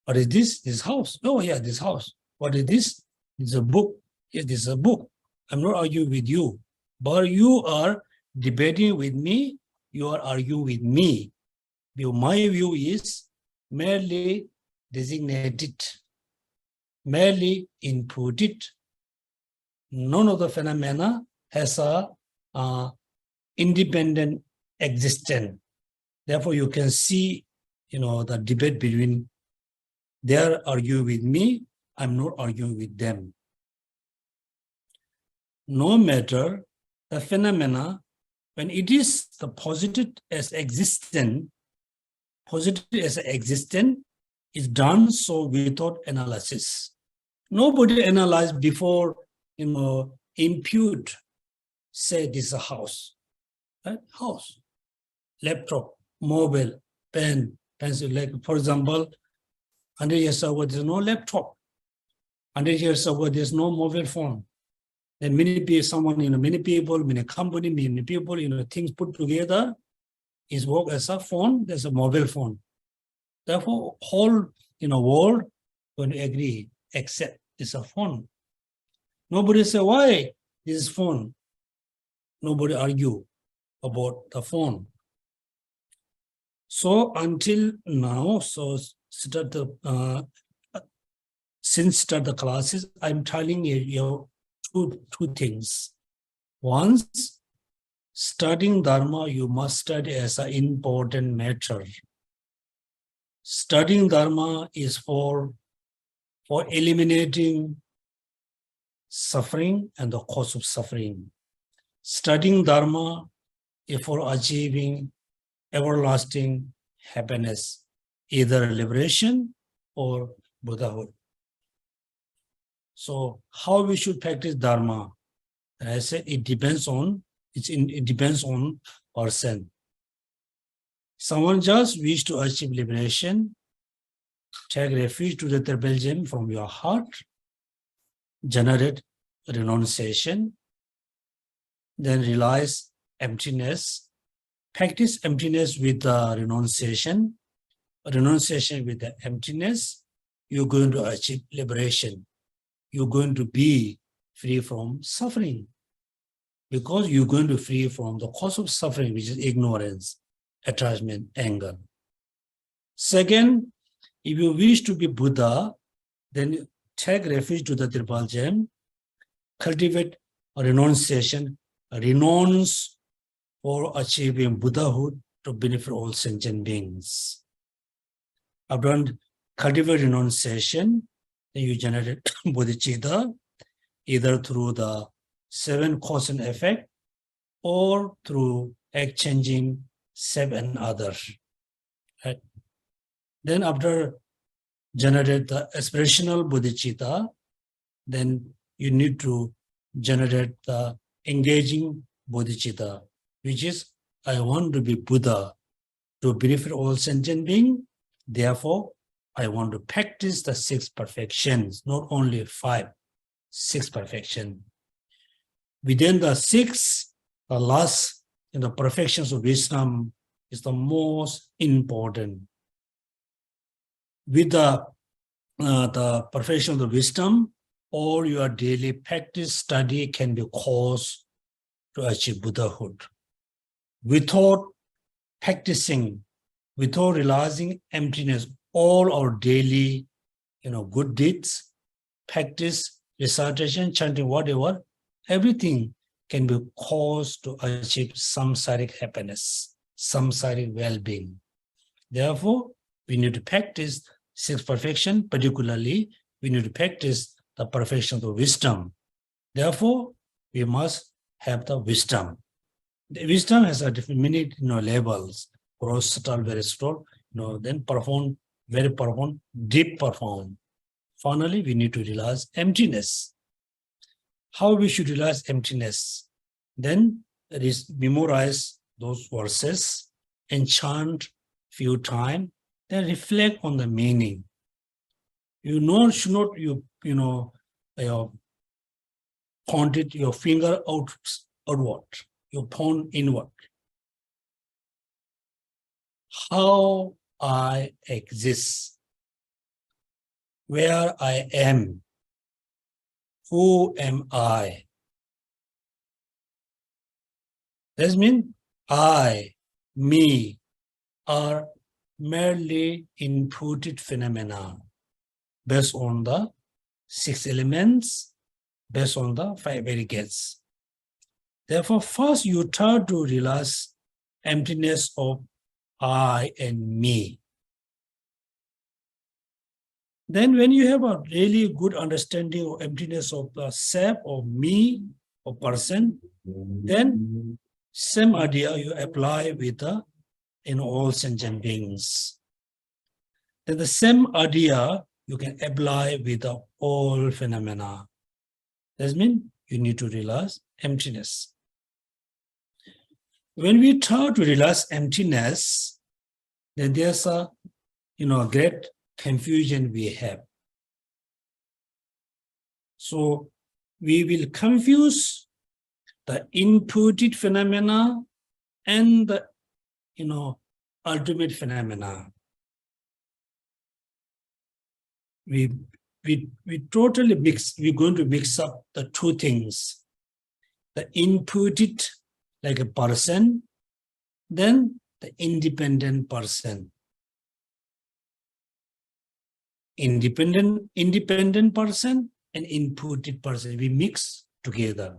What is this? This house. Oh, yeah, this house. What is this? It's a book. Yes, this is a book. I'm not arguing with you. But you are debating with me. You are arguing with me. My view is merely designated, merely inputted. None of the phenomena has a independent existence. Therefore, you can see, the debate between they are arguing with me, I'm not arguing with them. No matter the phenomena, when it is posited as existent, is done so without analysis. Nobody analyzed before, impute, say this is a house, right? House, laptop, mobile, pen, pencil. Like, for example, 100 years ago, there's no laptop. 100 years ago, there's no mobile phone. Then many people, many company, many people, things put together is work as a phone, there's a mobile phone. Therefore, whole, world going to agree, accept it's a phone. Nobody say, why this is phone? Nobody argue about the phone. So until now, since start the classes, I'm telling you two things. Once, studying Dharma, you must study as an important matter. Studying Dharma is for eliminating suffering and the cause of suffering. Studying Dharma is for achieving everlasting happiness, either liberation or Buddhahood. So how we should practice Dharma? And I said it depends on person. Someone just wish to achieve liberation, take refuge to the triple gem from your heart, generate renunciation, then realize emptiness, practice emptiness with the renunciation with the emptiness, you're going to achieve liberation. You're going to be free from suffering because you're going to free from the cause of suffering, which is ignorance, attachment, anger. Second, if you wish to be Buddha, then take refuge to the triple gem, cultivate a renunciation, renounce for achieving Buddhahood, to benefit all sentient beings. After cultivating renunciation, then you generate bodhicitta either through the 7 cause and effect or through exchanging 7 others. Right? Then after generate the aspirational bodhicitta, then you need to generate the engaging bodhicitta, which is, I want to be Buddha to benefit all sentient beings. Therefore, I want to practice the 6 perfections, not only 5, 6 perfections. Within the 6, the last in the perfections of wisdom is the most important. With the perfection of the wisdom, all your daily practice, study can be caused to achieve Buddhahood. Without practicing, without realizing emptiness, all our daily, good deeds, practice, recitation, chanting, whatever, everything can be caused to achieve samsaric happiness, samsaric well-being. Therefore, we need to practice 6 perfection, particularly we need to practice the perfection of the wisdom. Therefore, we must have the wisdom. The wisdom has a different many levels, gross, subtle, very subtle, then profound, very profound, deep, profound. Finally, we need to realize emptiness. How we should realize emptiness? Then it is memorize those verses and chant few times, then reflect on the meaning. Should not point it your finger outward, you point inward. How I exist, where I am, who am I? That means I, me, are merely inputted phenomena based on the 6 elements, based on the 5 aggregates. Therefore, first you try to realize emptiness of I and me. Then when you have a really good understanding of emptiness of the self, of me, of person, then same idea you apply with the all sentient beings. Then the same idea you can apply with the all phenomena. That means you need to realize emptiness. When we try to realize emptiness, then there's a great confusion we have. So we will confuse the inputted phenomena and the ultimate phenomena. We totally mix. We're going to mix up the 2 things: the inputted, like a person, then the independent person. Independent person and inputted person, we mix together.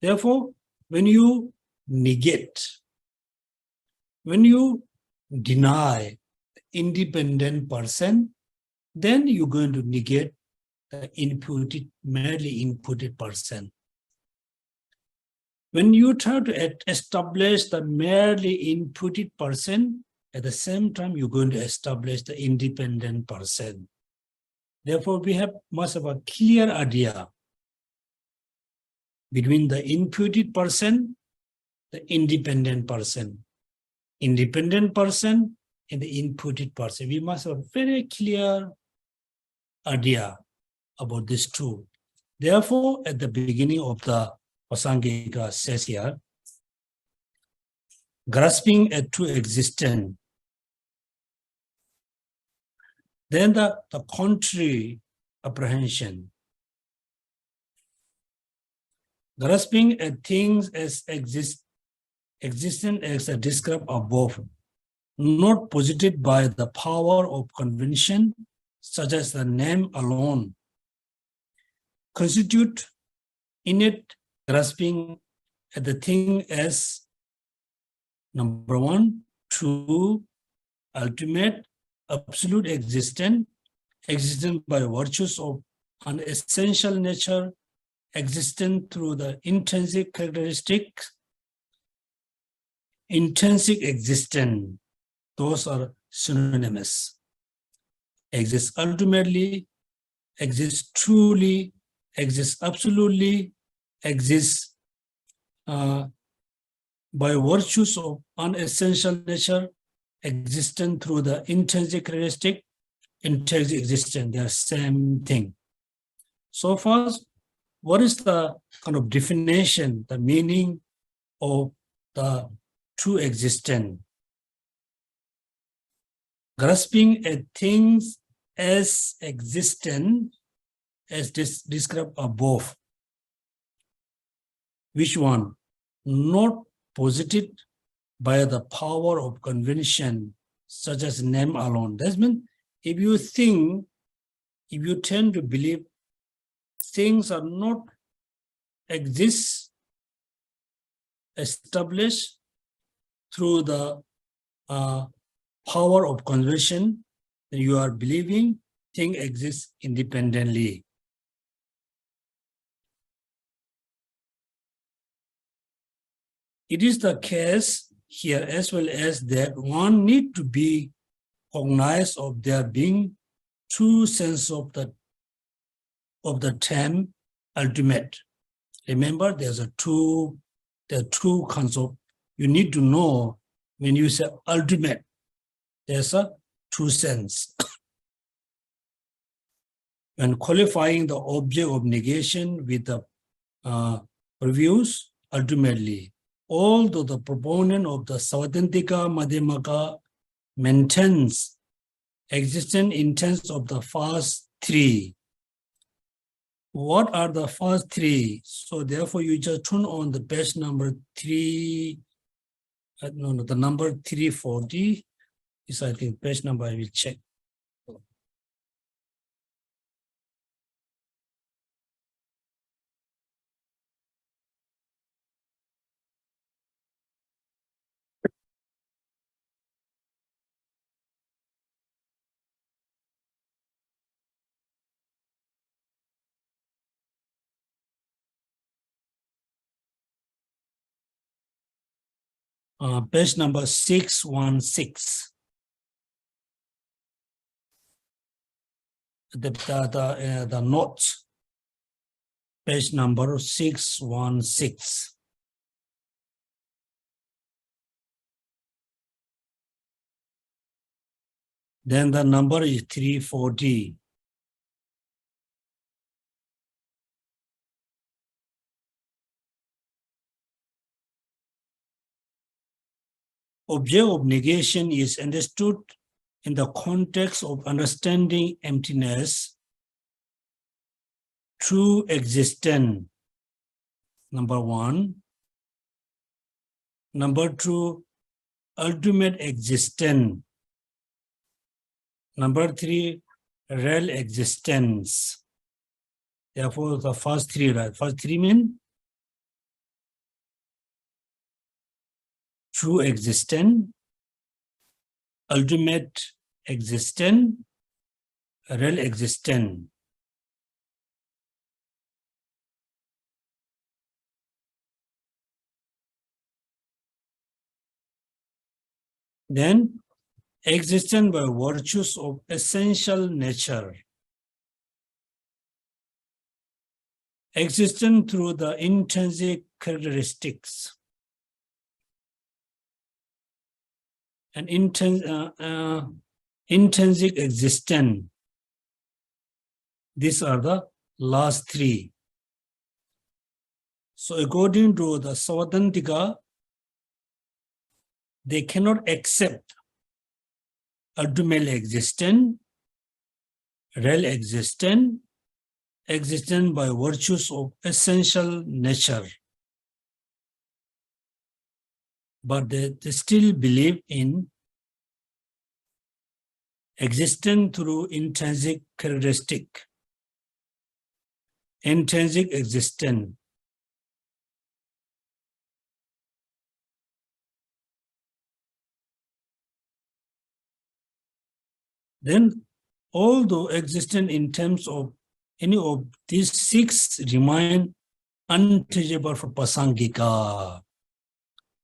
Therefore, when you negate, when you deny the independent person, then you're going to negate the merely inputted person. When you try to establish the merely inputted person, at the same time, you're going to establish the independent person. Therefore, we must have a clear idea between the inputted person, the independent person. Independent person and the inputted person. We must have a very clear idea about these 2. Therefore, at the beginning of the Vasangika says here, grasping at 2 existence, then the contrary apprehension. Grasping at things as existent as described above, not posited by the power of convention, such as the name alone, constitute innate grasping at the thing as Number one, true, ultimate, absolute existence, existence by virtues of an essential nature, existence through the intrinsic characteristics, intrinsic existence. Those are synonymous. Exists ultimately, exists truly, exists absolutely, exists by virtues of unessential nature, existence through the intrinsic characteristic, intrinsic existence, they are same thing. So first, what is the kind of definition, the meaning of the true existence? Grasping at things as existent as described above. Which one? Not posited by the power of convention, such as name alone. That means if you think, if you tend to believe things are not exist, established through the power of convention, then you are believing things exist independently. It is the case here as well as that one need to be cognized of there being true sense of the term ultimate. Remember, there are two concepts. You need to know when you say ultimate, there's a true sense. When qualifying the object of negation with the reviews, ultimately, although the proponent of the Savatantika Madhyamaka maintains existence intents of the first three. What are the first three? So therefore, you just turn on the page number 3. The number 340 is, I think, page number I will check. Page number 616. The notes, page number 616. Then the number is 340. Object of negation is understood in the context of understanding emptiness, true existence, number one. Number two, ultimate existence. Number three, real existence. Therefore, the first three, right? First three mean true existence, ultimate existence, real existence. Then, existence by virtues of essential nature. Existence through the intrinsic characteristics. And intrinsic existence. These are the last three. So according to the Savatantika, they cannot accept ultimate existence, real existence, existence by virtues of essential nature. But they still believe in existence through intrinsic characteristic, intrinsic existence. Then, although existent in terms of any of these six remain untouchable for Pasangika,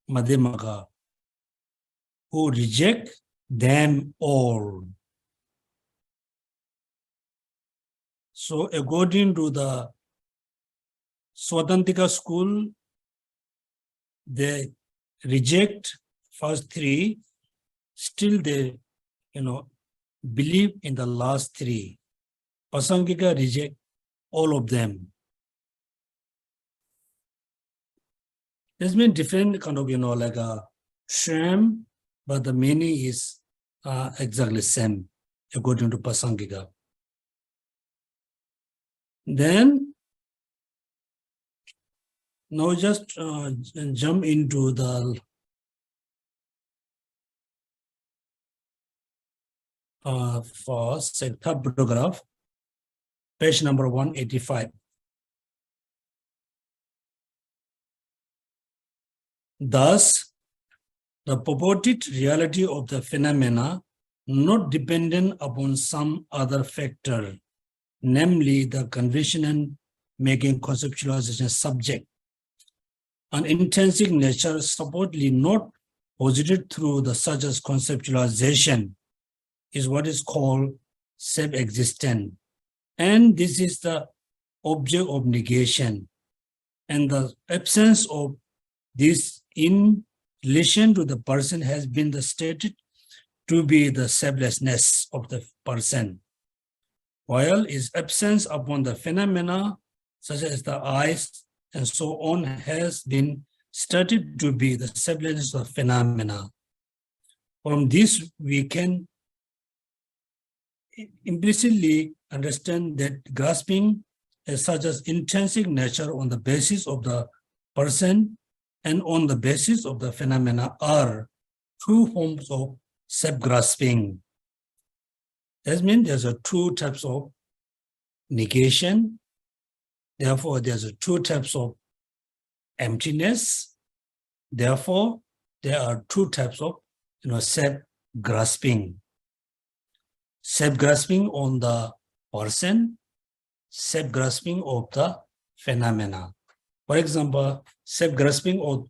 Madhyamaka, who reject them all. So according to the Swatantika school, they reject first three, still they, believe in the last three. Pasangika reject all of them. There's been different kind of, like a sham, but the meaning is exactly same according to Pasangika. Then, now just jump into the first, third paragraph, page number 185. Thus, the purported reality of the phenomena not dependent upon some other factor, namely the conventional making conceptualization subject, an intrinsic nature supposedly not posited through the such as conceptualization, is what is called self-existent. And this is the object of negation. And the absence of this in relation to the person has been stated to be the selflessness of the person, while its absence upon the phenomena, such as the eyes and so on, has been stated to be the selflessness of phenomena. From this, we can implicitly understand that grasping as such as intrinsic nature on the basis of the person and on the basis of the phenomena are two forms of self-grasping. That means there's two types of negation. Therefore, there's two types of emptiness. Therefore, there are two types of self-grasping. Self-grasping on the person, self-grasping of the phenomena. For example, self-grasping of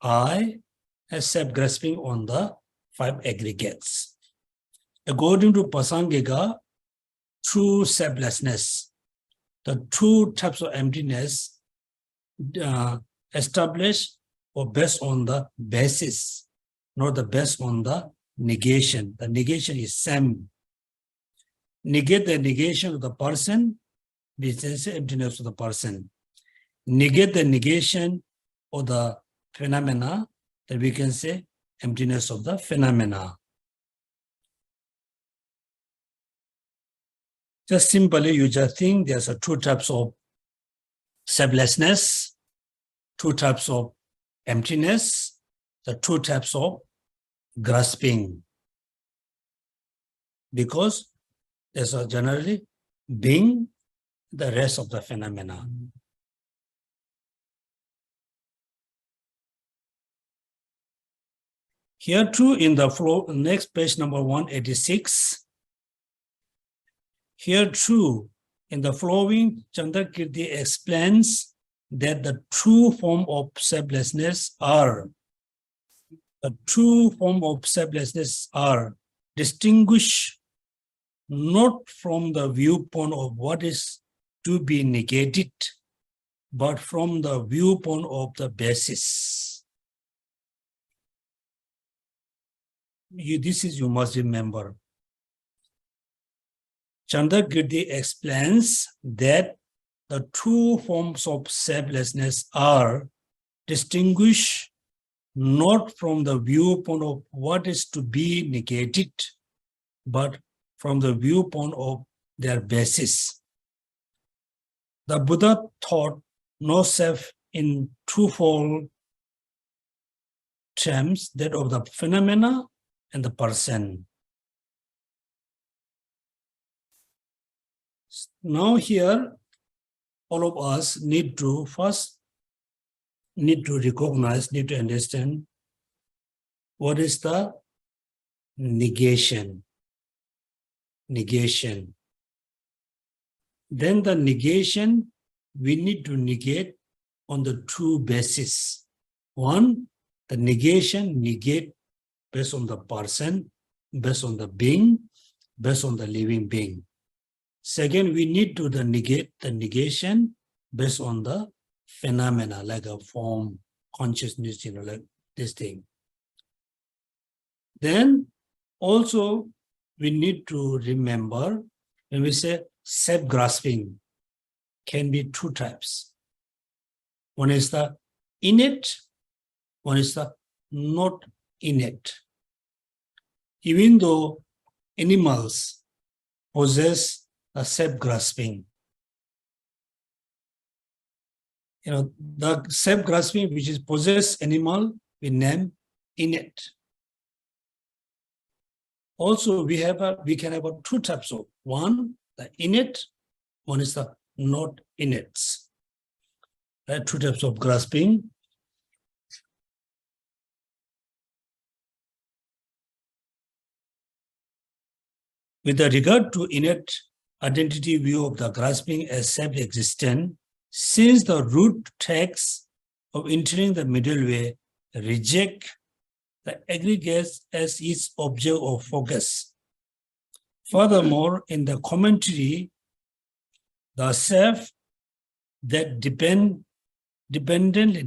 I and self-grasping on the five aggregates. According to Pasangika, true selflessness, the two types of emptiness established or based on the basis, not the based on the negation. The negation is same. Negate the negation of the person, this is emptiness of the person. Negate the negation of the phenomena, that we can say emptiness of the phenomena. Just simply, you just think there's two types of selflessness, two types of emptiness, the two types of grasping. Because there's a generally being the rest of the phenomena. Here too, in the flow, next page number 186, here too, in the following, Chandrakirti explains that the true form of selflessness are distinguished not from the viewpoint of what is to be negated, but from the viewpoint of the basis. You must remember. Chandrakirti explains that the two forms of selflessness are distinguished not from the viewpoint of what is to be negated, but from the viewpoint of their basis. The Buddha taught no self in twofold terms, that of the phenomena and the person. Now here, all of us need to recognize, need to understand what is the negation. negation. Then the negation, we need to negate on the two bases. One, the negation negate based on the person, based on the being, based on the living being. Second, we need to negate the negation based on the phenomena, like a form, consciousness, like this thing. Then also we need to remember when we say self-grasping can be two types. One is the innate, one is the not innate. Even though animals possess a self-grasping, the self-grasping which is possessed animal, we name innate. Also, we can have two types of one, the innate, one is the not innate. There are two types of grasping. With regard to innate identity view of the grasping as self-existent, since the root text of entering the middle way reject the aggregates as its object of focus. Furthermore, in the commentary, the self that dependently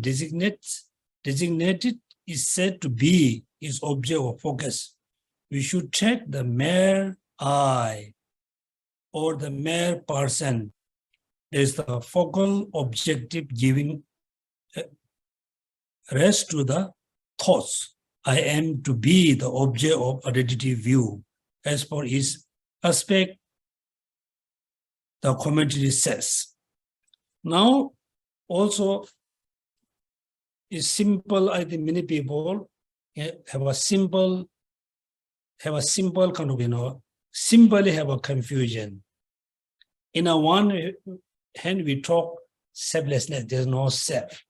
designated is said to be its object of focus. We should take the mere I or the mere person as the focal objective, giving rest to the thoughts. I am to be the object of identity view. As for its aspect, the commentary says. Now, also, is simple. I think many people have a simple kind of, simply have a confusion. In a one hand, we talk selflessness, there's no self.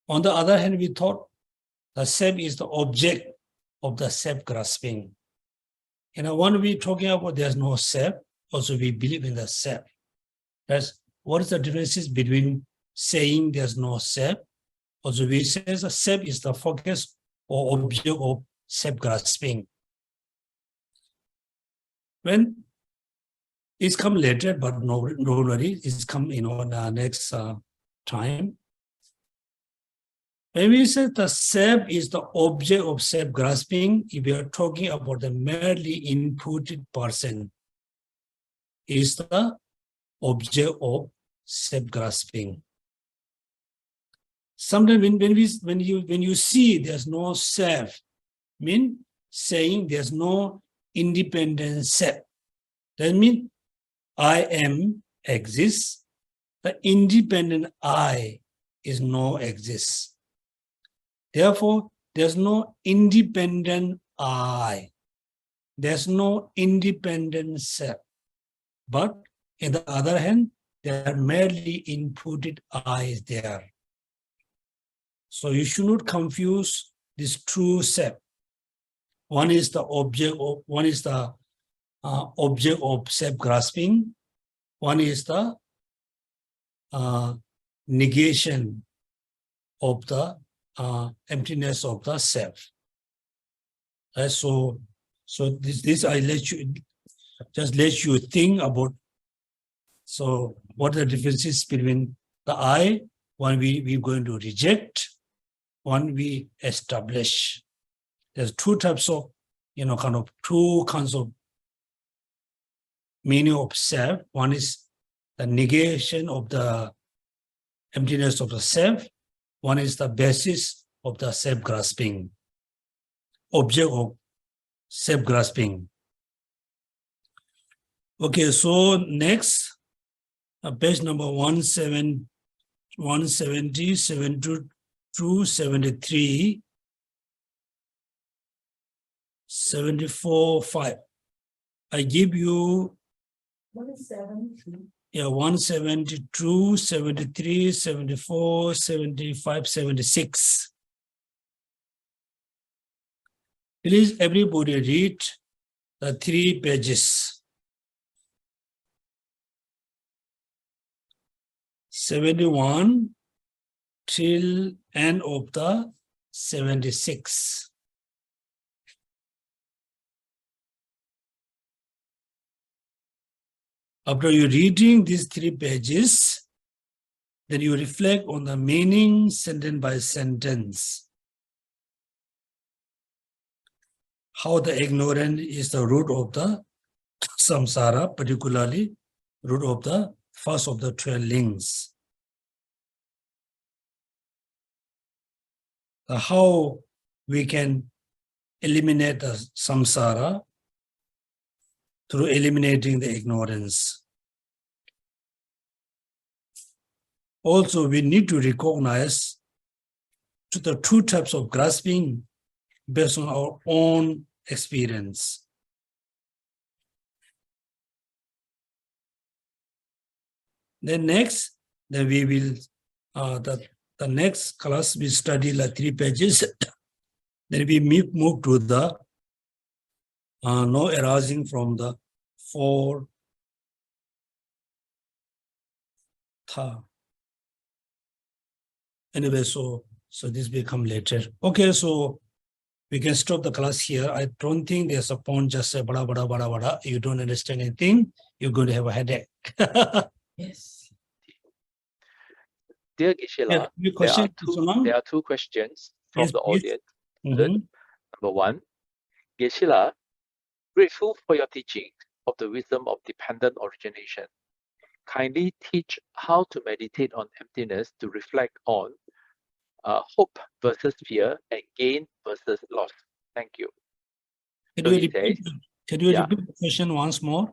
On the other hand, we thought the self is the object of the self-grasping. In a one we talking about there's no self, also we believe in the self. What is the differences between saying there's no self? Also we say the self is the focus or object of self-grasping. When it's come later, but no worry, it's come the next time. When we say the self is the object of self-grasping, if we are talking about the merely inputted person, is the object of self-grasping. Sometimes when you see there's no self, mean saying there's no independent self. That means I am exists. The independent I is no exists. Therefore, there's no independent I. There's no independent self. But on the other hand, there are merely inputted I is there. So you should not confuse this true self. One is the object of self-grasping. One is the negation of the emptiness of the self. So this I let you think about. So what are the differences between the I? One we're going to reject, one we establish. There's two types of, two kinds of meaning of self. One is the negation of the emptiness of the self. One is the basis of the self-grasping, object of self-grasping. Okay, so next, page number 170, 72, 73, 74, 5. I give you 172. Yeah, 172, 73, 74, 75, 76. Please, everybody read the 3 pages. 71 till end of the 76. After you reading these 3 pages, then you reflect on the meaning sentence by sentence. How the ignorance is the root of the samsara, particularly root of the first of the 12 links. How we can eliminate the samsara through eliminating the ignorance. Also, we need to recognize to the 2 types of grasping based on our own experience. Then next, then we will, the next class we study like 3 pages. Then we move to the no arising from the 4 tha. Anyway, so this become later. Okay, so we can stop the class here. I don't think there's a point just say bada bada bada bada. You don't understand anything, you're going to have a headache. Yes. Dear Geshe Yeah, Lama, there are 2 questions from Yes, the please. audience. Mhm. Number 1, Geshe Lama, grateful for your teaching of the wisdom of dependent origination. Kindly teach how to meditate on emptiness to reflect on hope versus fear and gain versus loss. Thank you. Can So you he repeat, says, can you yeah. repeat the question once more?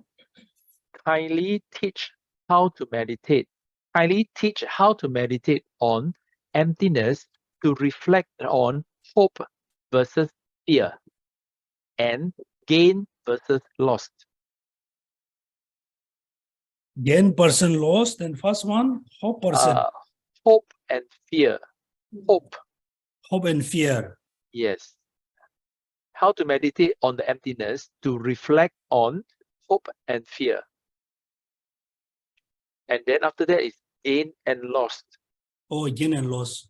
Kindly teach how to meditate. Kindly teach how to meditate on emptiness to reflect on hope versus fear and gain versus loss. Gain person lost, then first one, hope person, Hope and fear. Hope, hope and fear. yes. How to meditate on the emptiness to reflect on hope and fear. And then after that is gain and loss. Oh, gain and loss.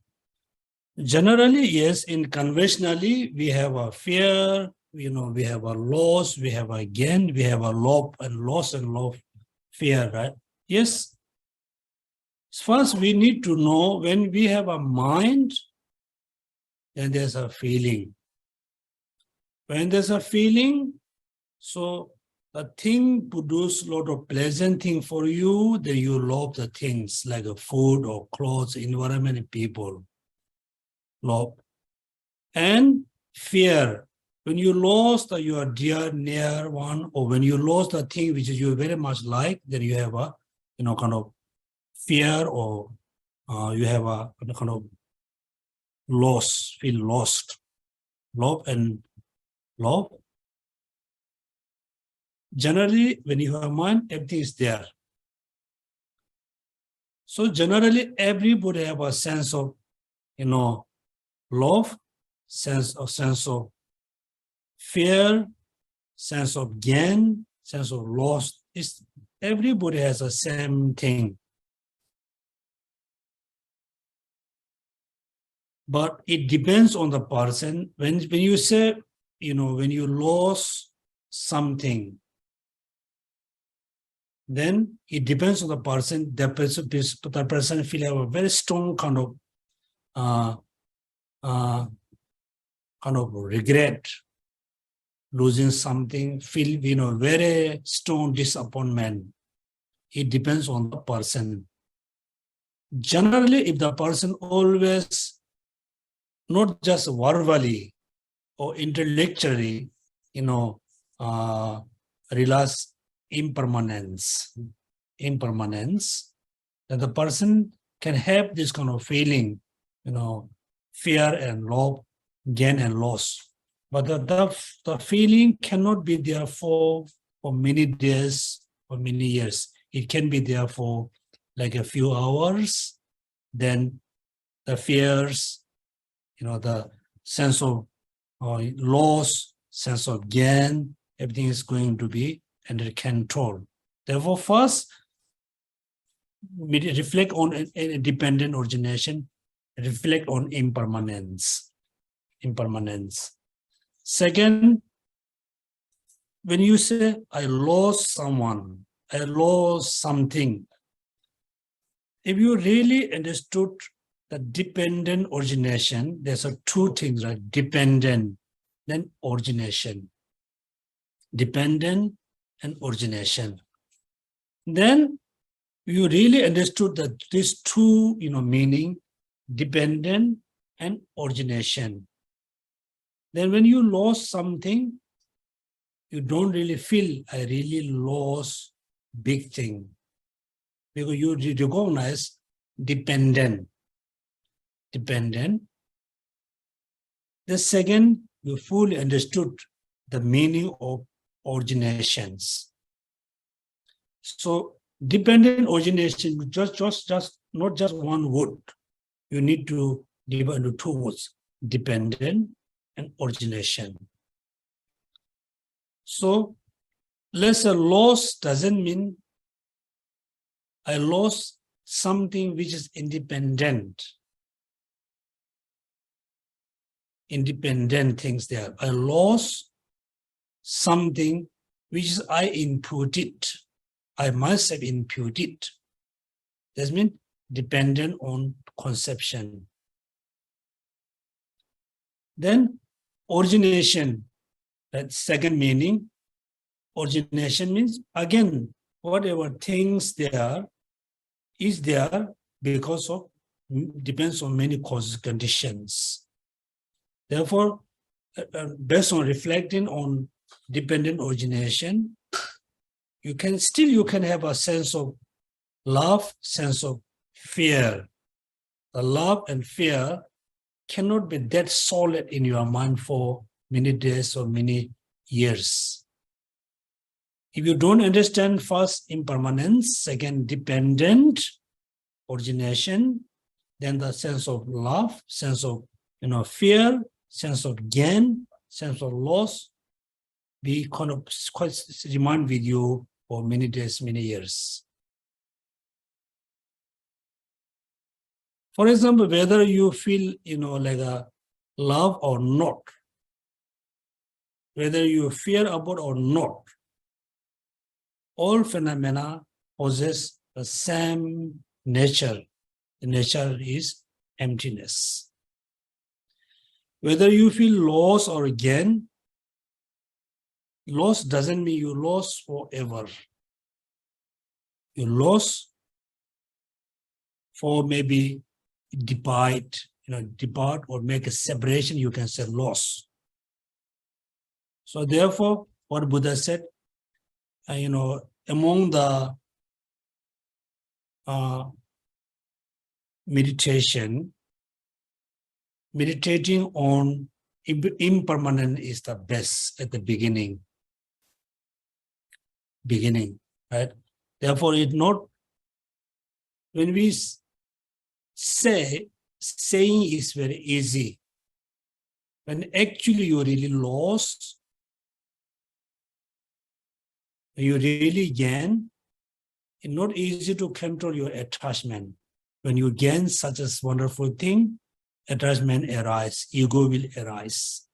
Generally, yes, in conventionally, we have a fear, we have a loss, we have a gain, we have a love and loss and love, fear, right? Yes. First, we need to know when we have a mind, then there's a feeling. When there's a feeling, so the thing produce a lot of pleasant thing for you, then you love the things like a food or clothes, environment, and people. Love. And fear. When you lost your dear near one, or when you lost the thing which you very much like, then you have a kind of fear, or you have a kind of loss, feel lost. Love and love. Generally, when you have mind, everything is there. So generally, everybody have a sense of, love, sense of fear, sense of gain, sense of loss. Everybody has the same thing. But it depends on the person. When you say, when you lost something, then it depends on the person. The person feel have a very strong kind of regret, losing something, feel very strong disappointment. It depends on the person. Generally, if the person always, not just verbally or intellectually, realize impermanence, then the person can have this kind of feeling, fear and love, gain and loss. But the feeling cannot be there for many days or many years. It can be there for like a few hours. Then the fears, the sense of loss, sense of gain, everything is going to be under control. Therefore, first, reflect on a dependent origination, reflect on impermanence. Second, when you say, I lost someone, I lost something, if you really understood the dependent origination, there's two things, right? Dependent, then origination. Dependent and origination. Then you really understood that these two, meaning dependent and origination. Then when you lost something, you don't really feel, I really lost big thing. Because you recognize dependent. The second, you fully understood the meaning of originations. So dependent origination, just not just one word. You need to divide into two words, dependent and origination. So let's say loss doesn't mean I lost something which is independent. Independent things there. I lost something which is I inputted. I must have inputted. That means dependent on conception. Then origination, that second meaning. Origination means, again, whatever things there is there because of, depends on many causes, conditions. Therefore, based on reflecting on dependent origination, you can have a sense of love, sense of fear. The love and fear cannot be that solid in your mind for many days or many years. If you don't understand first impermanence, second dependent origination, then the sense of love, sense of fear, sense of gain, sense of loss, be kind of quite remain with you for many days, many years. For example, whether you feel, like a love or not, whether you fear about or not, all phenomena possess the same nature. The nature is emptiness. Whether you feel loss or gain, loss doesn't mean you lost forever. You lost for maybe depart or make a separation, you can say loss. So therefore, what Buddha said, among the meditating on impermanent is the best at the beginning, right? Therefore, it's not, when we saying is very easy. When actually you really lost, you really gain, it's not easy to control your attachment. When you gain such a wonderful thing, attachment arises, ego will arise.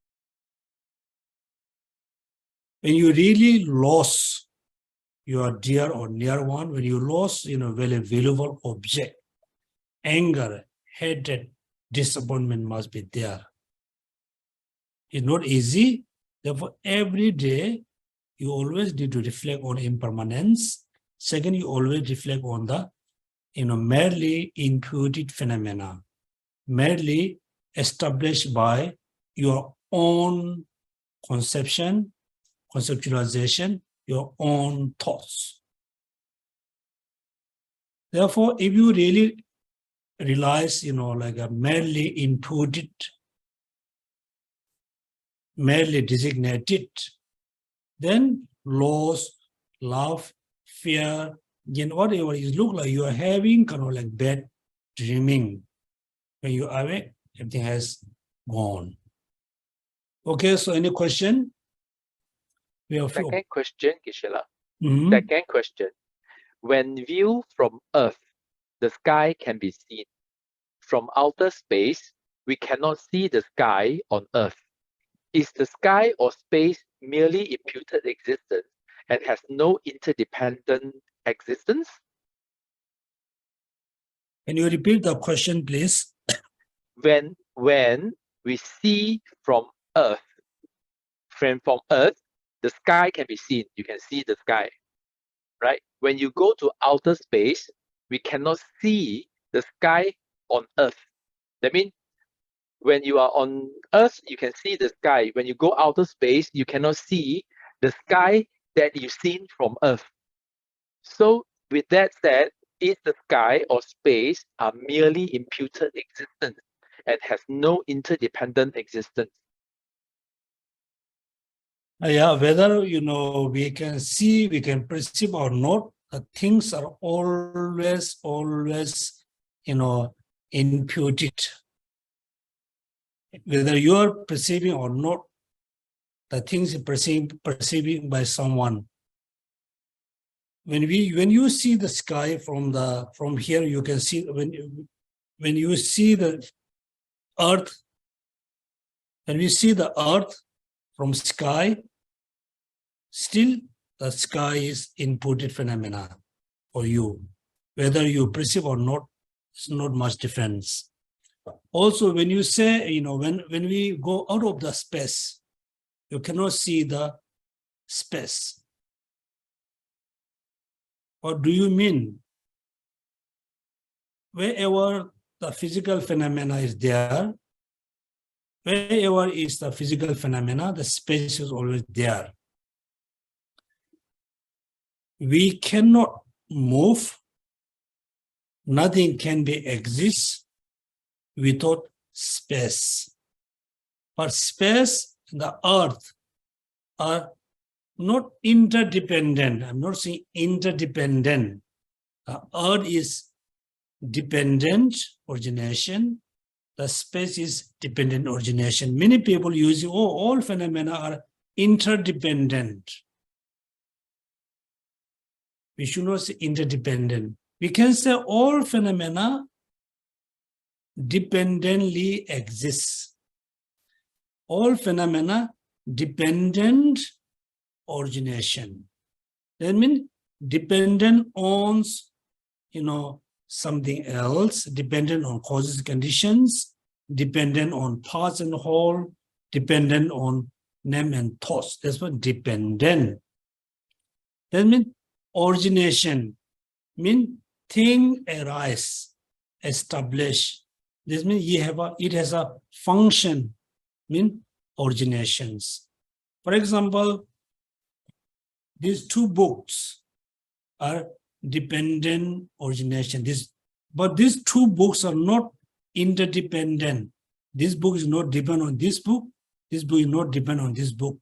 When you really lost your dear or near one, when you lost, very valuable object, anger, hatred, disappointment must be there. It's not easy. Therefore, every day, you always need to reflect on impermanence. Second, you always reflect on the, merely imputed phenomena, merely established by your own conceptualization, your own thoughts. Therefore, if you really realize, like a merely imputed, merely designated, then loss, love, fear, again, whatever it look like, you are having kind of like bad dreaming. When you are awake, everything has gone. Okay, so any question? We have Second question, Geshe. Mhm. Second question. When viewed from Earth, the sky can be seen. From outer space, we cannot see the sky on Earth. Is the sky or space merely imputed existence and has no interdependent existence? Can you repeat the question, please? When we see from Earth, from Earth, the sky can be seen. You can see the sky, right? When you go to outer space, we cannot see the sky on Earth. That means when you are on Earth, you can see the sky. When you go outer space, you cannot see the sky that you've seen from Earth. So with that said, is the sky or space are merely imputed existence and has no interdependent existence? Yeah, whether we can see, we can perceive or not, the things are always, imputed. Whether you are perceiving or not, the things perceiving by someone. When you see the sky from here, you can see when you see the earth. When we see the earth from sky, still the sky is inputted phenomena for you. Whether you perceive or not, it's not much difference. Also, when you say, when we go out of the space, you cannot see the space. What do you mean? Wherever the physical phenomena is there, wherever is the physical phenomena, the space is always there. We cannot move. Nothing can be exist without space. But space and the earth are not interdependent. I'm not saying interdependent. The earth is dependent origination. The space is dependent origination. Many people use all phenomena are interdependent. We should not say interdependent. We can say all phenomena dependently exist. All phenomena dependent origination. That means dependent on, something else, dependent on causes, conditions, dependent on parts and whole, dependent on name and thoughts. That's what dependent. That means origination, means thing arise, establish. This means it has a function, mean originations. For example, these two books are dependent origination. But these two books are not interdependent. This book is not dependent on this book. This book is not dependent on this book.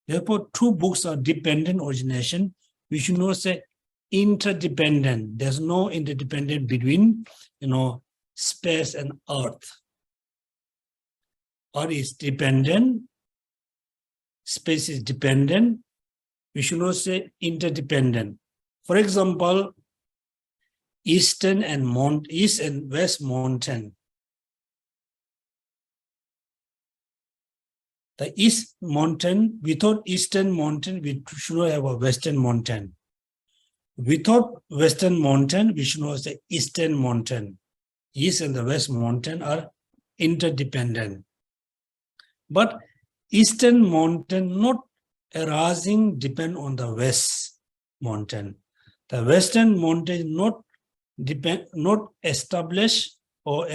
Therefore, two books are dependent origination. We should not say interdependent. There's no interdependent between, space and earth. Earth is dependent. Space is dependent. We should not say interdependent. For example, East and West mountain. The East mountain, without Eastern mountain, we should not have a Western mountain. Without Western mountain, we should not say Eastern mountain. East and the West mountain are interdependent. But Eastern mountain not arising depend on the West mountain. The Western mountain not establish or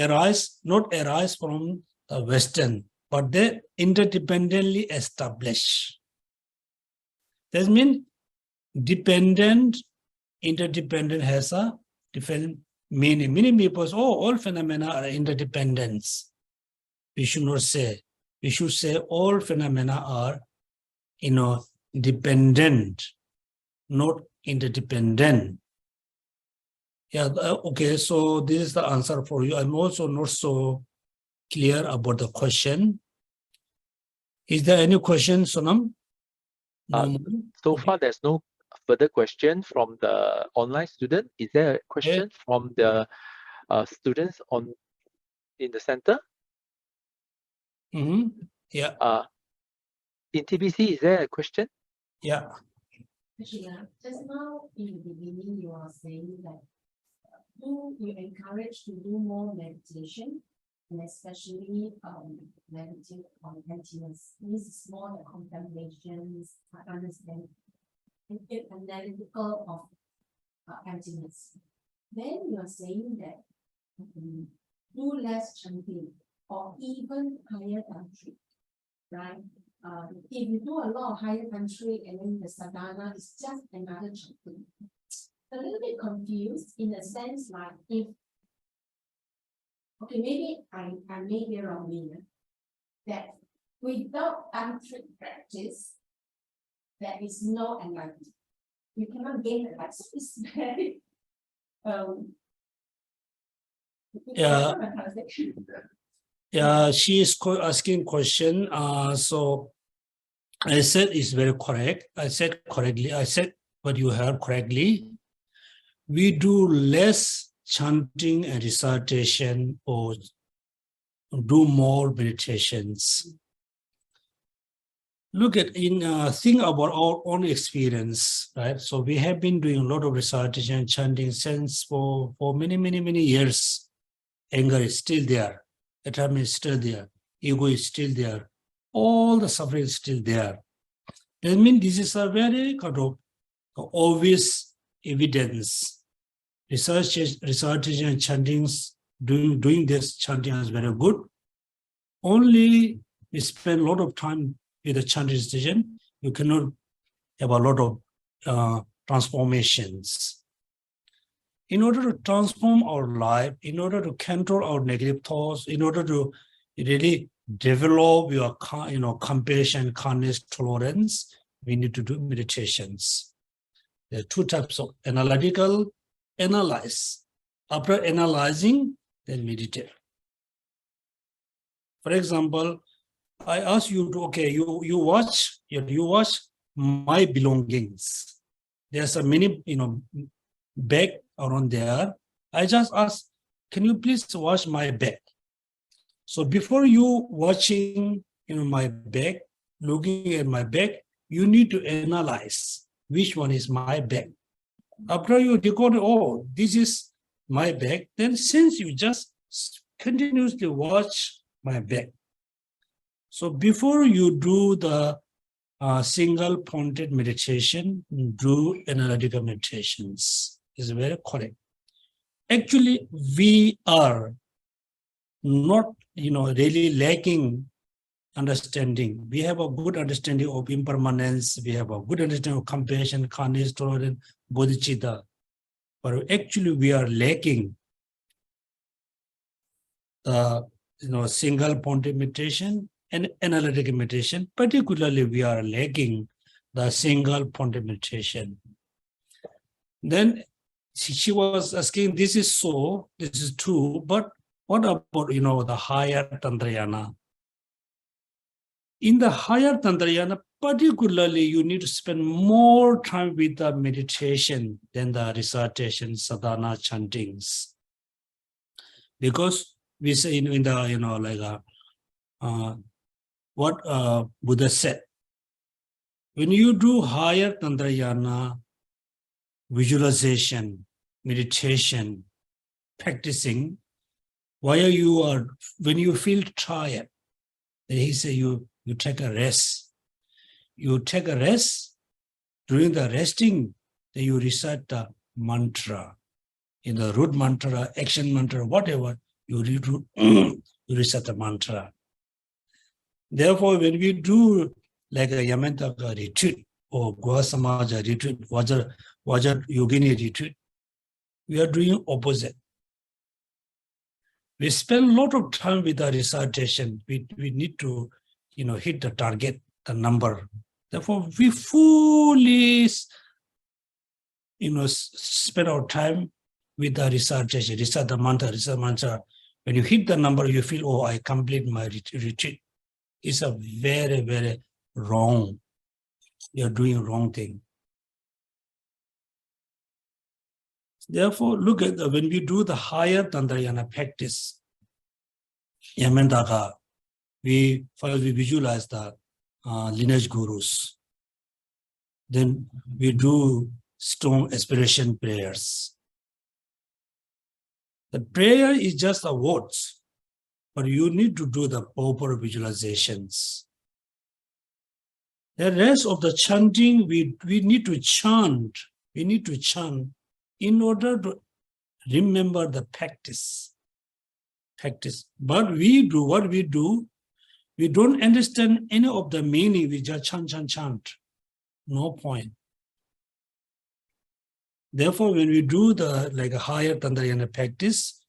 not arise from the Western, but they interdependently establish. That means dependent, interdependent has a different meaning. Many people say, all phenomena are interdependence. We should not say. We should say all phenomena are, dependent, not interdependent. Yeah, okay, so this is the answer for you. I'm also not so clear about the question. Is there any question, Sonam? No. So far, there's no further question from the online student? Is there a question from the students in the center? Yeah. In TBC, is there a question? Yeah. Just now in the beginning, you are saying that you encourage to do more meditation, and especially meditate on emptiness. This is more the contemplations, understand, analytical of emptiness. Then you are saying that do less chanting or even higher tantric, right? If you do a lot of higher tantric and then the sadhana is just another chanting. A little bit confused in the sense like if, okay, maybe I may be wrong here, that without tantric practice, there is no enlightenment. You cannot gain it. So it's very Yeah, she is asking question. So I said it's very correct. I said correctly. I said what you heard correctly. We do less chanting and recitation or do more meditations. Look at think about our own experience, right? So we have been doing a lot of recitation and chanting since for many years. Anger is still there. Attachment is still there. Ego is still there. All the suffering is still there. That means this is a very kind of obvious evidence. Recitation and chantings, doing this chanting is very good. Only we spend a lot of time with the chanting recitation, you cannot have a lot of transformations. In order to transform our life, in order to control our negative thoughts, in order to really develop your compassion, kindness, tolerance, we need to do meditations. There are two types of analytical, analyze. After analyzing, then meditate. For example, I ask you to, okay, you watch my belongings. There's a many, bag around there. I just ask, can you please watch my bag? So before you watching, my bag, looking at my bag, you need to analyze which one is my bag. After you record, oh, this is my bag, then since you just continuously watch my bag. So before you do the single pointed meditation, do analytical meditations. Is very correct. Actually, we are not, really lacking understanding. We have a good understanding of impermanence. We have a good understanding of compassion, kindness, tolerance, bodhicitta. But actually, we are lacking the, single pointed meditation and analytical meditation. Particularly, we are lacking the single pointed meditation. Then she was asking, this is so, this is true, but what about, the higher Tantrayana? In the higher Tantrayana, particularly, you need to spend more time with the meditation than the recitation, sadhana, chantings. Because we say in the, what Buddha said, when you do higher Tantrayana, visualization, meditation, practicing, when you feel tired, then he said you take a rest. You take a rest. During the resting, then you recite the mantra. In the root mantra, action mantra, whatever, you recite the mantra. Therefore, when we do like a Yamantaka retreat or Goa Samaja retreat, Vajra Yogini retreat, we are doing opposite. We spend a lot of time with the recitation. We need to, hit the target, the number. Therefore, we fully, spend our time with the recitation, recite the mantra. When you hit the number, you feel, oh, I complete my retreat. It's a very, very wrong. You are doing wrong thing. Therefore, look at when we do the higher Tantrayana practice, Yamendaka, we visualize the lineage gurus. Then we do strong aspiration prayers. The prayer is just the words, but you need to do the proper visualizations. The rest of the chanting, we need to chant. We need to chant in order to remember the practice. But we do what we do. We don't understand any of the meaning. We just chant. No point. Therefore, when we do the higher Tantrayana practice,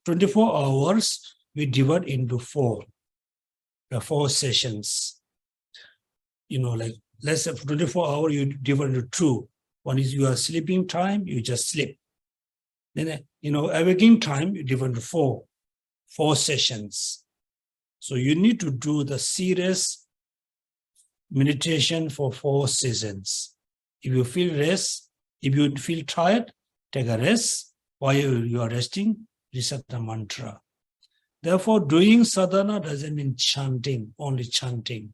24 hours, we divide into four sessions. Let's say for 24 hours, you divide into two. One is your sleeping time, you just sleep. Then, awakening time, you divide into four sessions. So you need to do the serious meditation for 4 seasons. If you feel rest, if you feel tired, take a rest. While you are resting, recite the mantra. Therefore, doing sadhana doesn't mean chanting, only chanting.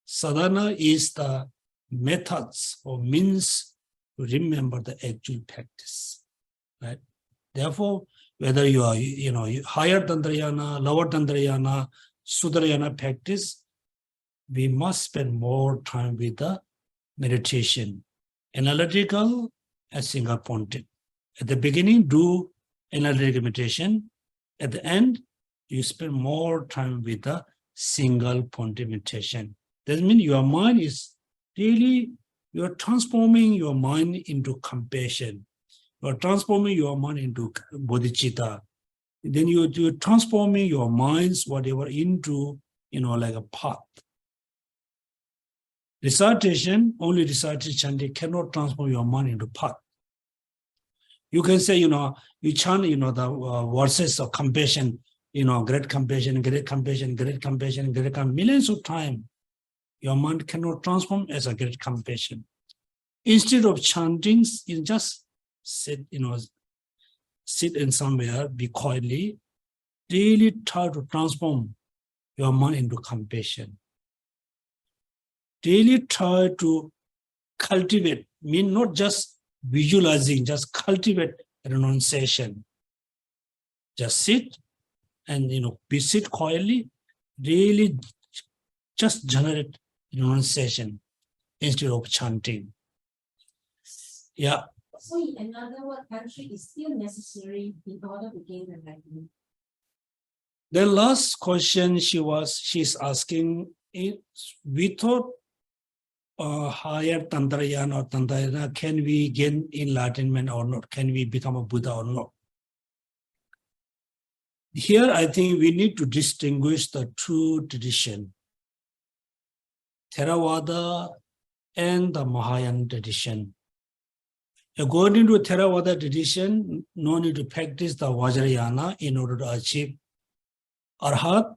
Sadhana is the methods or means to remember the actual practice, right? Therefore, whether you are, higher Tantrayana, lower Tantrayana, Sudarayana practice, we must spend more time with the meditation, analytical and single pointed. At the beginning, do analytical meditation. At the end, you spend more time with the single pointed meditation. That means your mind is really, you are transforming your mind into compassion. You are transforming your mind into bodhicitta. Then you're transforming your minds, whatever, into, like a path. Only recitation chanting cannot transform your mind into path. You can say, you chant, the verses of compassion, great compassion, great compassion, great compassion, great compassion, millions of times. Your mind cannot transform as a great compassion. Instead of chanting, you just sit in somewhere, be quietly, really try to transform your mind into compassion. Really try to cultivate, mean not just visualizing, just cultivate renunciation. Just sit and, sit quietly, really just generate renunciation instead of chanting. Yeah. So in another word, country is still necessary in order to gain enlightenment. The last question she's asking is, we thought higher Tantrayana or Tantrayana, can we gain enlightenment or not? Can we become a Buddha or not? Here, I think we need to distinguish the two traditions, Theravada and the Mahayana tradition. According to Theravada tradition, no need to practice the Vajrayana in order to achieve Arhat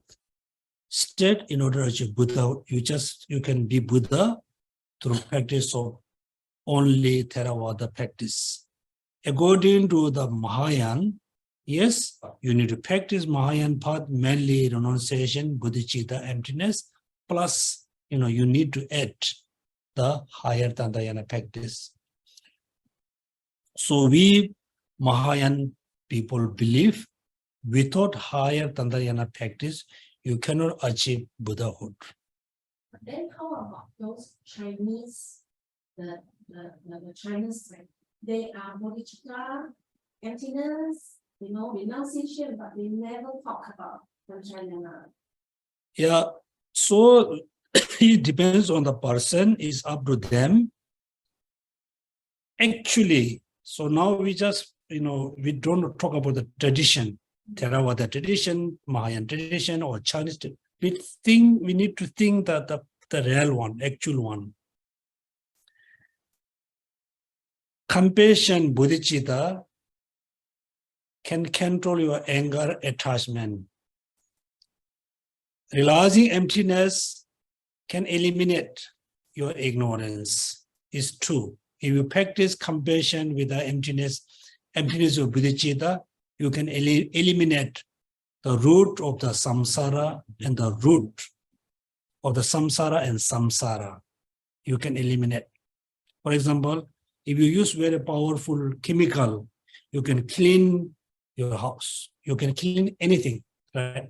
state, in order to achieve Buddha. You can be Buddha through practice of only Theravada practice. According to the Mahayana, yes, you need to practice Mahayana path, mainly renunciation, bodhicitta, emptiness, plus, you need to add the higher Tantrayana practice. So we Mahayana people believe without higher Tantrayana practice, you cannot achieve Buddhahood. But then how about those Chinese, the Chinese side? They are bodhicitta, emptiness, renunciation, but they never talk about Tantrayana. Yeah, so it depends on the person, it's up to them. Actually, so now we just, we don't talk about the tradition, Theravada tradition, Mahayana tradition, or Chinese tradition. We need to think that the real one, actual one. Compassion, bodhicitta, can control your anger, attachment. Realizing emptiness can eliminate your ignorance. It's true. if you practice compassion with the emptiness of bodhicitta, you can eliminate the root of the samsara and the root of the samsara and samsara. You can eliminate. For example, if you use very powerful chemical, you can clean your house. You can clean anything, right?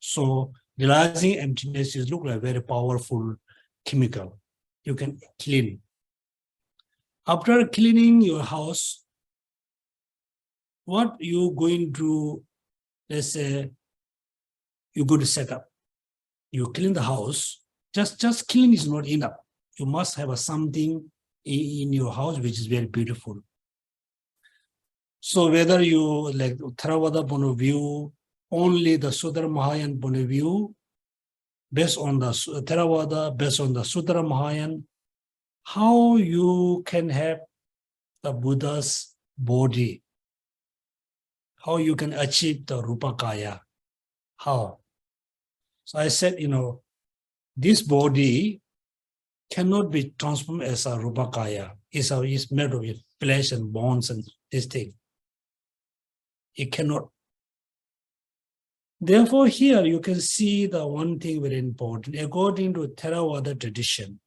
So realizing emptiness is look like very powerful chemical. You can clean. After cleaning your house, what you going to, let's say, you go to set up. You clean the house. Just clean is not enough. You must have something in your house which is very beautiful. So whether you like Theravada point of view, only the Sutra Mahayana point of view, based on the Theravada, based on the Sutra Mahayana, how you can have the Buddha's body, how you can achieve the Rupakaya, how? So I said, this body cannot be transformed as a Rupakaya. It's made of flesh and bones and this thing. It cannot. Therefore, here you can see the one thing very important. According to Theravada tradition,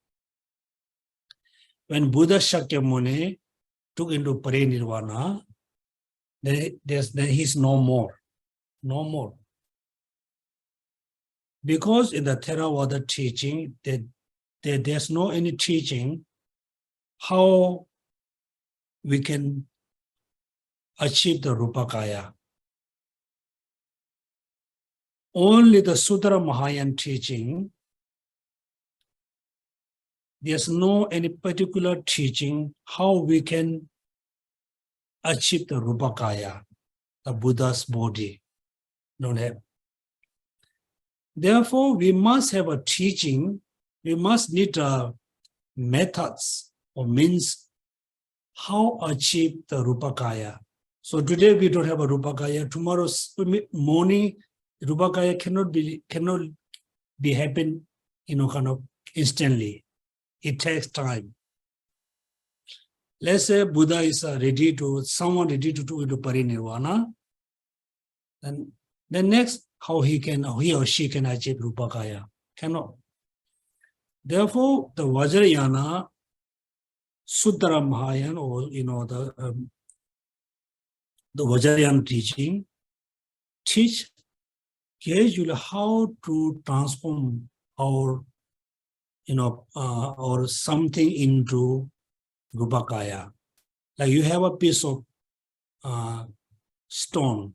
when Buddha Shakyamuni took into parinirvana, then he's no more. No more. Because in the Theravada teaching, there's no any teaching how we can achieve the Rupakaya. Only the Sutra Mahayana teaching, there's no any particular teaching how we can achieve the Rupakaya, the Buddha's body. Don't have. Therefore, we must have a teaching, we must need methods or means how achieve the Rupakaya. So today we don't have a Rupakaya. Tomorrow morning, Rupakaya cannot be happen, kind of instantly. It takes time. Let's say Buddha is someone ready to do into parinirvana. Then next, how he or she can achieve Rupakaya? Cannot. Therefore, the Vajrayana, Sutra Mahayana, or the Vajrayana teaching, teach gradually how to transform our, or something into Rupakaya. Like you have a piece of stone.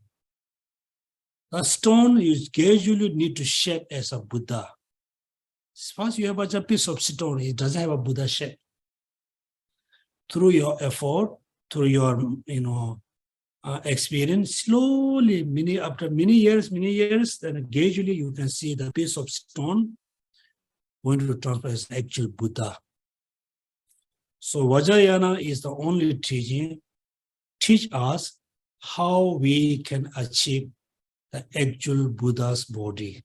The stone you gradually need to shape as a Buddha. First you have a piece of stone, it doesn't have a Buddha shape. Through your effort, through your experience, slowly, after many years, then gradually you can see the piece of stone going to transfer as actual Buddha. So Vajrayana is the only teaching, teach us how we can achieve the actual Buddha's body.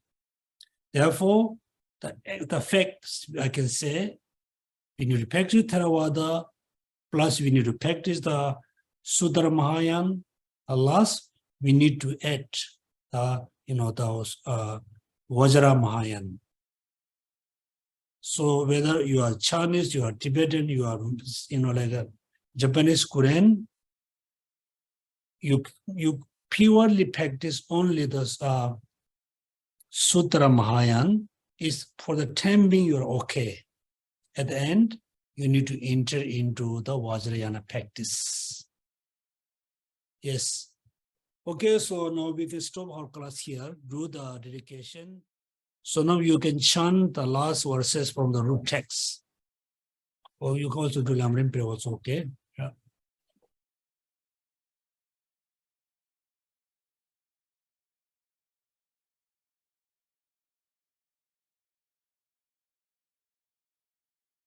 Therefore, the facts I can say, we need to practice Theravada, plus we need to practice the Sutra Mahayana. Last, we need to add those Vajra Mahayana. So whether you are Chinese, you are Tibetan, you are like a Japanese Korean, you purely practice only the Sutra Mahayana. Is for the time being you're okay. At the end, you need to enter into the Vajrayana practice. Yes. Okay, so now we can stop our class here, do the dedication. So now you can chant the last verses from the root text. Or you can also do Lamrim prayer also, okay?